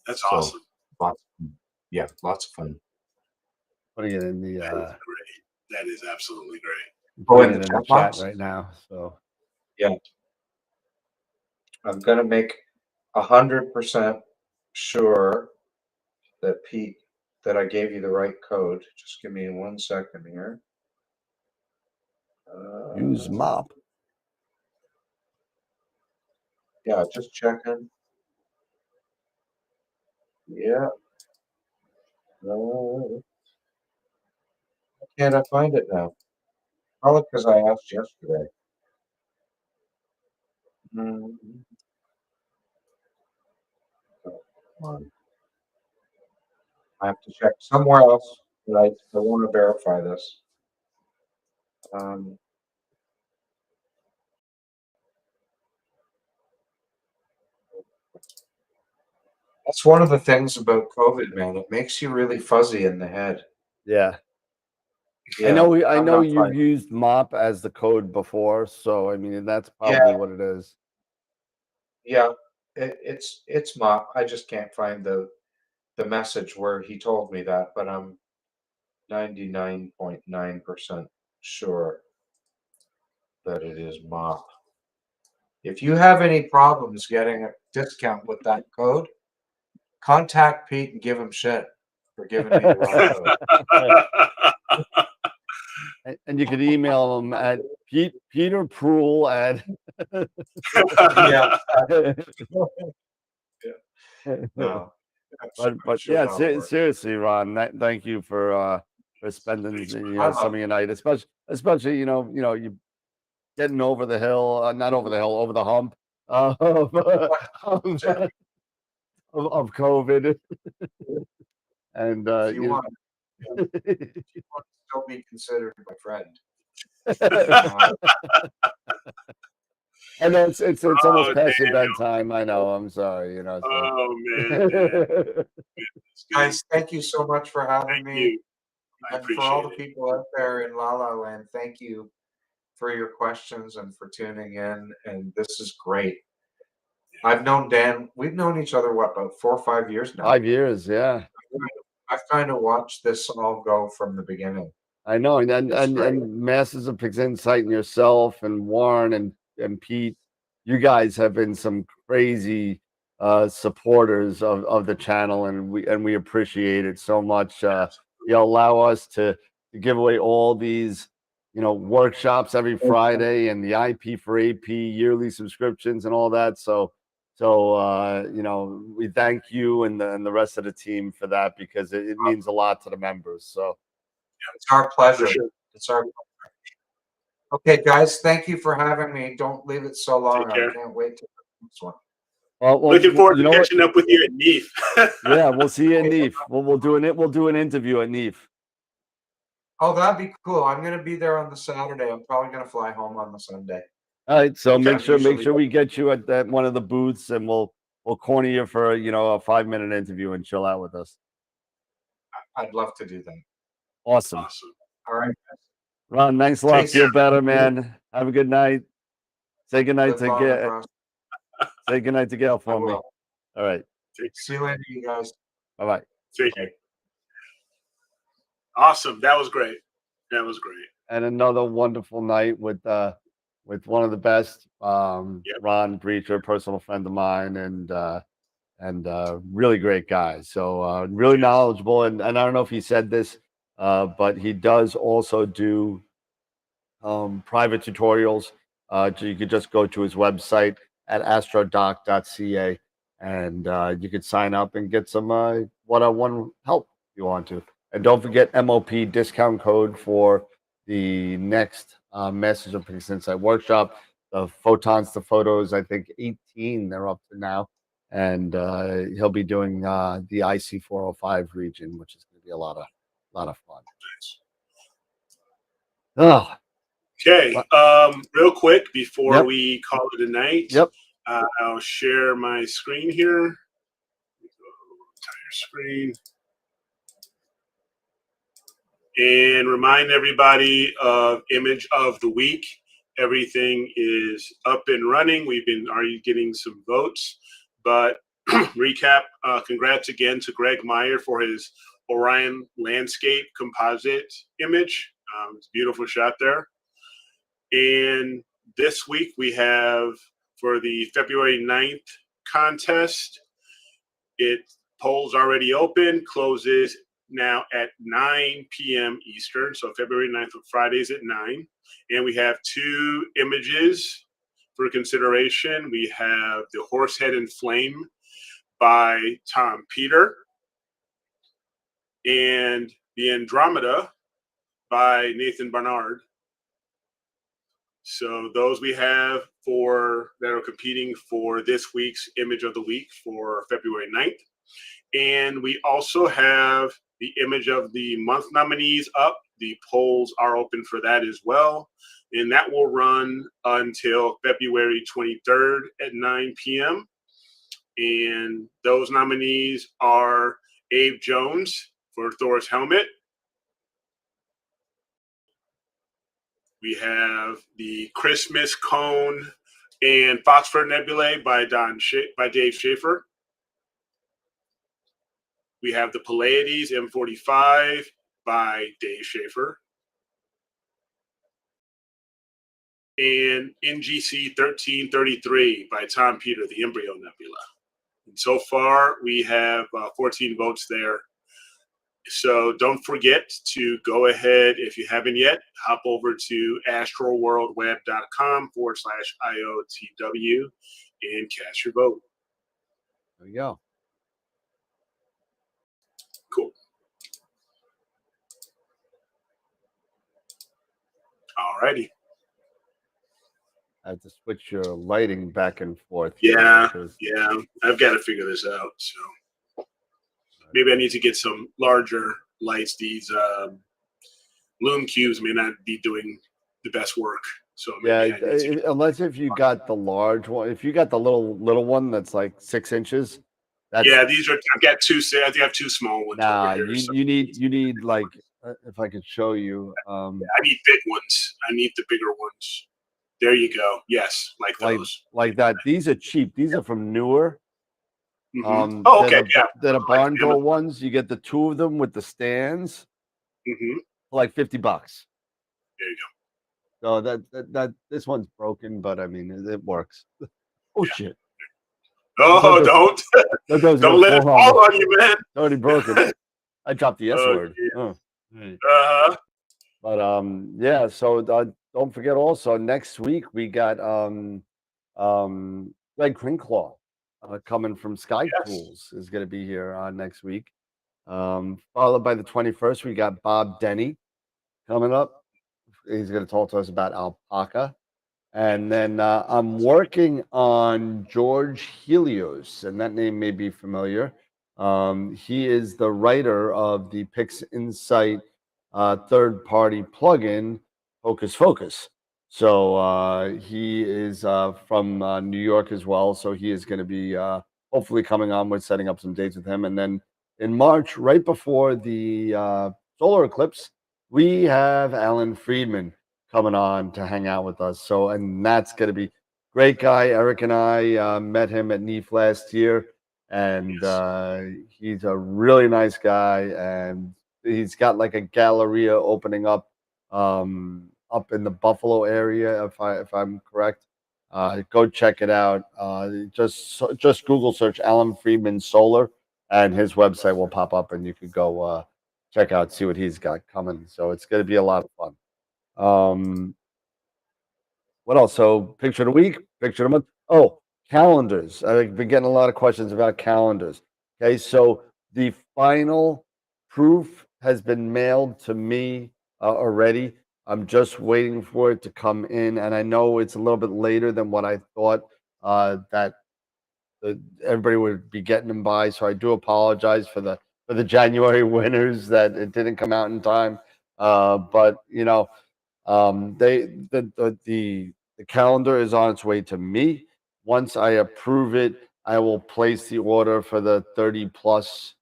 That's So, awesome. lots of fun. Putting it in That is the great. That is absolutely great. putting in it the in the chat chat box? right now. So Yeah. I'm gonna make 100% sure that Pete, that I gave you the right code. Just give me 1 second here. use mop. Yeah, just checking. Yeah. Can't I find it now? Probably because I asked yesterday. Come on. I have to check somewhere else, but I want to verify this. That's one of the things about COVID, man. It makes you really fuzzy in the head. Yeah. Yeah, I I'm know not you've fine. used mop as the code before, so I mean that's Yeah, probably what it is. yeah. It's Mop. I just can't find the message where he told me that, but I'm 99.9% sure that it is Mop. If you have any problems getting a discount with that code, contact Pete and give him shit for giving me the wrong code. And you could email them at Peter Proul at Yeah. No, but sure yeah, that'll work. seriously, Ron, thank you for spending Thanks, some of your night, especially you getting over the hill, not over the hill, over the hump of of COVID, and If you want, if you want to still be considered my friend. I know it's almost Oh, past your Daniel. bedtime. I know. I'm sorry. So. Oh, man. Guys, thank you so much for having Thank me. you. I And for all appreciate the it. people out there in La La Land, thank you for your questions and for tuning in. And this is great. I've known Dan, we've known each other, what, about 4 or 5 years now? 5 years, yeah. I've kind of watched this all go from the beginning. I know, and It's great. Masters of Pix Insight and yourself and Warren and Pete, you guys have been some crazy supporters of the channel, and we appreciate it so much. You allow us to give away all these workshops every Friday and the IP for AP yearly subscriptions and all that. So we thank you and the rest of the team for that, because it means a lot to the members. So. It's our pleasure. For sure. It's our pleasure. Okay, guys, thank you for having me. Don't leave it so long. Take care. I can't wait to the next one. Well, Looking forward you to know what? catching up with you at NEAF. Yeah, we'll see you at NEAF. We'll do an interview at NEAF. Oh, that'd be cool. I'm gonna be there on the Saturday. I'm probably gonna fly home on the Sunday. All right, so Okay. make sure we get you at that one of the booths, and we'll corner you for a 5-minute interview and chill out with us. I'd love to do that. Awesome. All right, guys. Ron, thanks a lot. Take Feel care. better, man. Have a good night. Say good night Live long and to prosper. say good night to Gail I for me. will. All right. See you later, you guys. Bye bye. Take care. Awesome. That was great. That was great. And another wonderful night with with one of the best, Yep. Ron Brecher, personal friend of mine, and really great guy. So really knowledgeable. And I don't know if he said this, but he does also do private tutorials. So you could just go to his website at astrodoc.ca, and you could sign up and get some one-on-one help if you want to. And don't forget MOP discount code for the next Masters of Physics Insight workshop. The photons to photos, I think 18 they're up to now. And he'll be doing the IC405 region, which is going to be a lot of fun. Oh, Okay. Real quick before Yep. we call it a night. Yep. I'll share my screen here. Entire screen. And remind everybody of image of the week. Everything is up and running. We've been already getting some votes, but recap. Congrats again to Greg Meyer for his Orion landscape composite image. It's a beautiful shot there. And this week we have for the February 9th contest, polls already open, closes now at 9 p.m. Eastern. So February 9th, Fridays at 9. And we have 2 images for consideration. We have the Horsehead in Flame by Tom Peter and the Andromeda by Nathan Barnard. So those we have that are competing for this week's image of the week for February 9th. And we also have the image of the month nominees up. The polls are open for that as well. And that will run until February 23rd at 9 p.m. And those nominees are Abe Jones for Thor's helmet. We have the Christmas Cone and Phosphor Nebulae by Dave Schaefer. We have the Pleiades M45 by Dave Schaefer. And NGC 1333 by Tom Peter, the Embryo Nebula. And so far, we have 14 votes there. So don't forget to go ahead, if you haven't yet, hop over to astroworldweb.com/IOTW and cast your vote. There you go. Cool. All righty. I have to switch your lighting back and forth. Yeah. I've got to figure this out. So maybe I need to get some larger lights. These Lume cubes may not be doing the best work. So unless if you got the large one, if you got the little one that's like 6 inches. These are. I've got 2. I think I have 2 small ones. Nah, you need like if I could show you. I need big ones. I need the bigger ones. There you go. Yes, like those. Like that. These are cheap. These are from Newer. Mm-hmm. They're the barn door ones. You get the 2 of them with the stands. Mm-hmm. For like $50. There you go. So that this one's broken, but I mean it works. Oh shit! Oh, don't let it fall on you, man. It's already broken. I dropped the S word. Yeah. But yeah. So don't forget. Also, next week we got Greg Crinclaw coming from Sky Tools is going to be here next week. Followed by the 21st, we got Bob Denny coming up. He's going to talk to us about alpaca. And then I'm working on George Helios, and that name may be familiar. He is the writer of the Pix Insight third-party plugin, Hocus Focus. So he is from New York as well. So he is going to be hopefully coming on. We're setting up some dates with him. And then in March, right before the solar eclipse, we have Alan Friedman coming on to hang out with us. So, and that's going to be great guy. Eric and I met him at NEAF last year, and he's a really nice guy. And he's got like a galleria opening up a up in the Buffalo area, if I'm correct. Go check it out. Just Google search Alan Friedman Solar, and his website will pop up, and you could go check out, see what he's got coming. So it's going to be a lot of fun. What else? So picture of the week, picture of the month. Oh, calendars. I've been getting a lot of questions about calendars. Okay, so the final proof has been mailed to me already. I'm just waiting for it to come in, and I know it's a little bit later than what I thought that everybody would be getting them by. So I do apologize for the January winners that it didn't come out in time. But you know, the calendar is on its way to me. Once I approve it, I will place the order for the 30 plus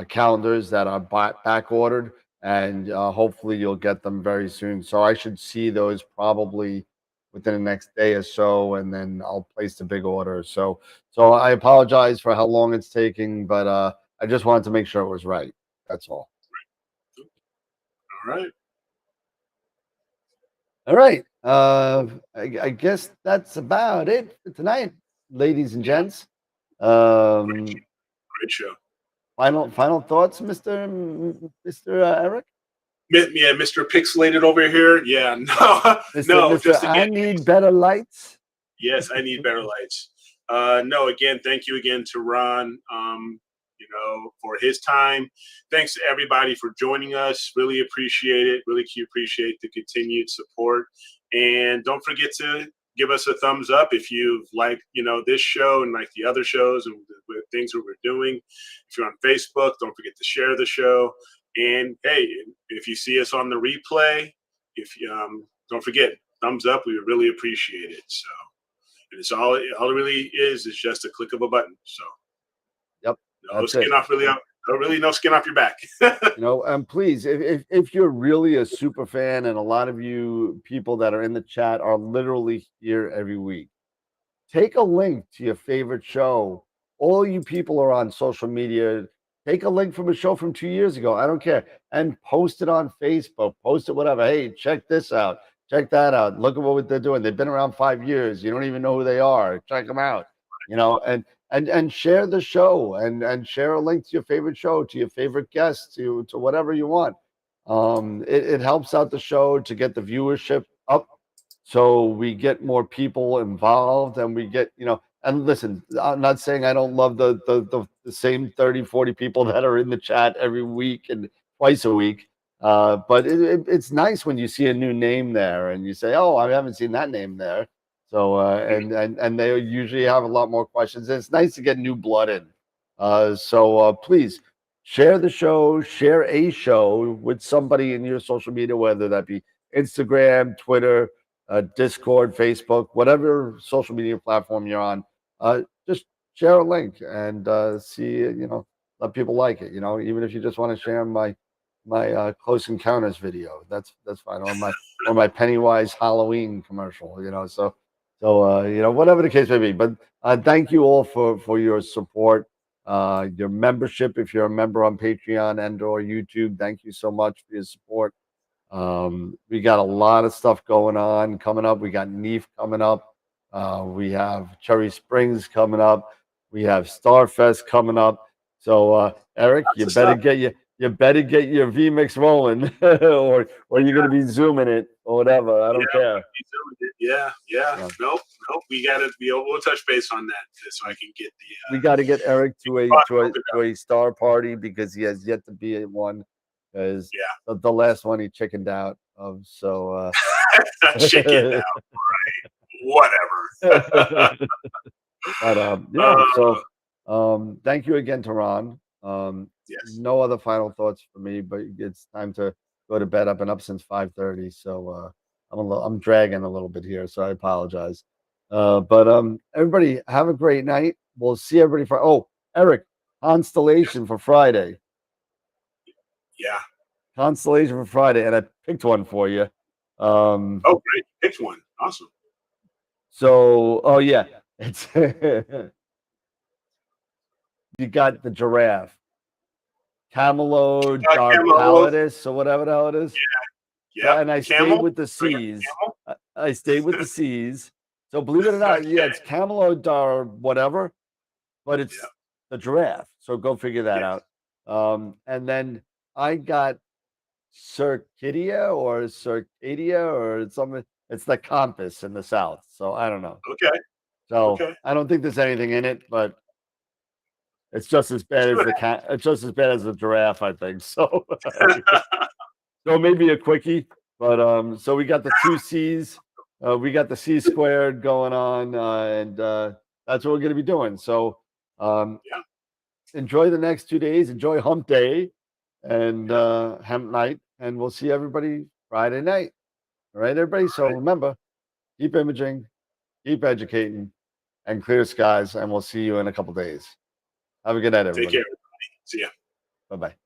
calendars that are back ordered, and hopefully you'll get them very soon. So I should see those probably within the next day or so, and then I'll place the big order. So I apologize for how long it's taking, but I just wanted to make sure it was right. That's all. All right. All right. I guess that's about it for tonight, ladies and gents. Great show. Final thoughts, Mr. Eric? Yeah, Mr. Pixelated over here. Yeah, no, no. Just again, I need better lights. Yes, I need better lights. No, again, thank you again to Ron. For his time. Thanks to everybody for joining us. Really appreciate it. Really appreciate the continued support. And don't forget to give us a thumbs up if you've liked, this show and like the other shows and the things that we're doing. If you're on Facebook, don't forget to share the show. And hey, if you see us on the replay, if you don't forget, thumbs up. We would really appreciate it. So, and it's all it really is just a click of a button. So. Yep. No skin off no skin off your back. And please, if you're really a super fan, and a lot of you people that are in the chat are literally here every week, take a link to your favorite show. All you people are on social media. Take a link from a show from 2 years ago. I don't care. And post it on Facebook. Post it, whatever. Hey, check this out. Check that out. Look at what they're doing. They've been around 5 years. You don't even know who they are. Check them out. And share the show, and share a link to your favorite show, to your favorite guest, to whatever you want. It helps out the show to get the viewership up, so we get more people involved, and we get, and listen, I'm not saying I don't love the same 30, 40 people that are in the chat every week and twice a week. But it's nice when you see a new name there and you say, oh, I haven't seen that name there. So and they usually have a lot more questions. And it's nice to get new blood in. So please share the show, share a show with somebody in your social media, whether that be Instagram, Twitter, Discord, Facebook, whatever social media platform you're on. Just share a link and see, let people like it. Even if you just want to share my Close Encounters video, that's fine, or my Pennywise Halloween commercial. So whatever the case may be. But thank you all for your support, your membership. If you're a member on Patreon and/or YouTube, thank you so much for your support. We got a lot of stuff going on coming up. We got NEAF coming up. We have Cherry Springs coming up. We have Starfest coming up. So Eric, you better get your VMix rolling, or you're gonna be zooming it or whatever. I don't care. Yeah. Nope. We gotta be able to touch base on that so I can get the. We got to get Eric to a star party, because he has yet to be at one. Because the last one he chickened out of. So chickened out, right? Whatever. But thank you again to Ron. Yes. No other final thoughts for me, but it's time to go to bed. I've been up since 5:30, so I'm dragging a little bit here, so I apologize. But everybody have a great night. We'll see everybody for. Oh, Eric, Constellation for Friday. Yeah. Constellation for Friday, and I picked one for you. Oh, great! Picked one. Awesome. So, it's you got the giraffe, Camelot Dark Pallidus, or whatever the hell it is. Yeah. And I Camel? stayed with the C's. I stayed with the C's. So believe it or not, yeah, it's camelot or whatever, but it's Yeah. the giraffe. So go figure that Yes. out. And then I got Circadia or something. It's the compass in the south. So I don't know. Okay. So Okay. I don't think there's anything in it, but it's just as bad as the cat. It's just as bad as the giraffe, I think. So, so maybe a quickie. But so we got the two C's. We got the C squared going on, and that's what we're going to be doing. So, Yeah. enjoy the next 2 days. Enjoy Hump Day and Hemp Night, and we'll see everybody Friday night. All right, everybody. So remember, keep imaging, keep educating, and clear skies. And we'll see you in a couple days. Have a good night, everybody. Take care, everybody. See ya. Bye bye.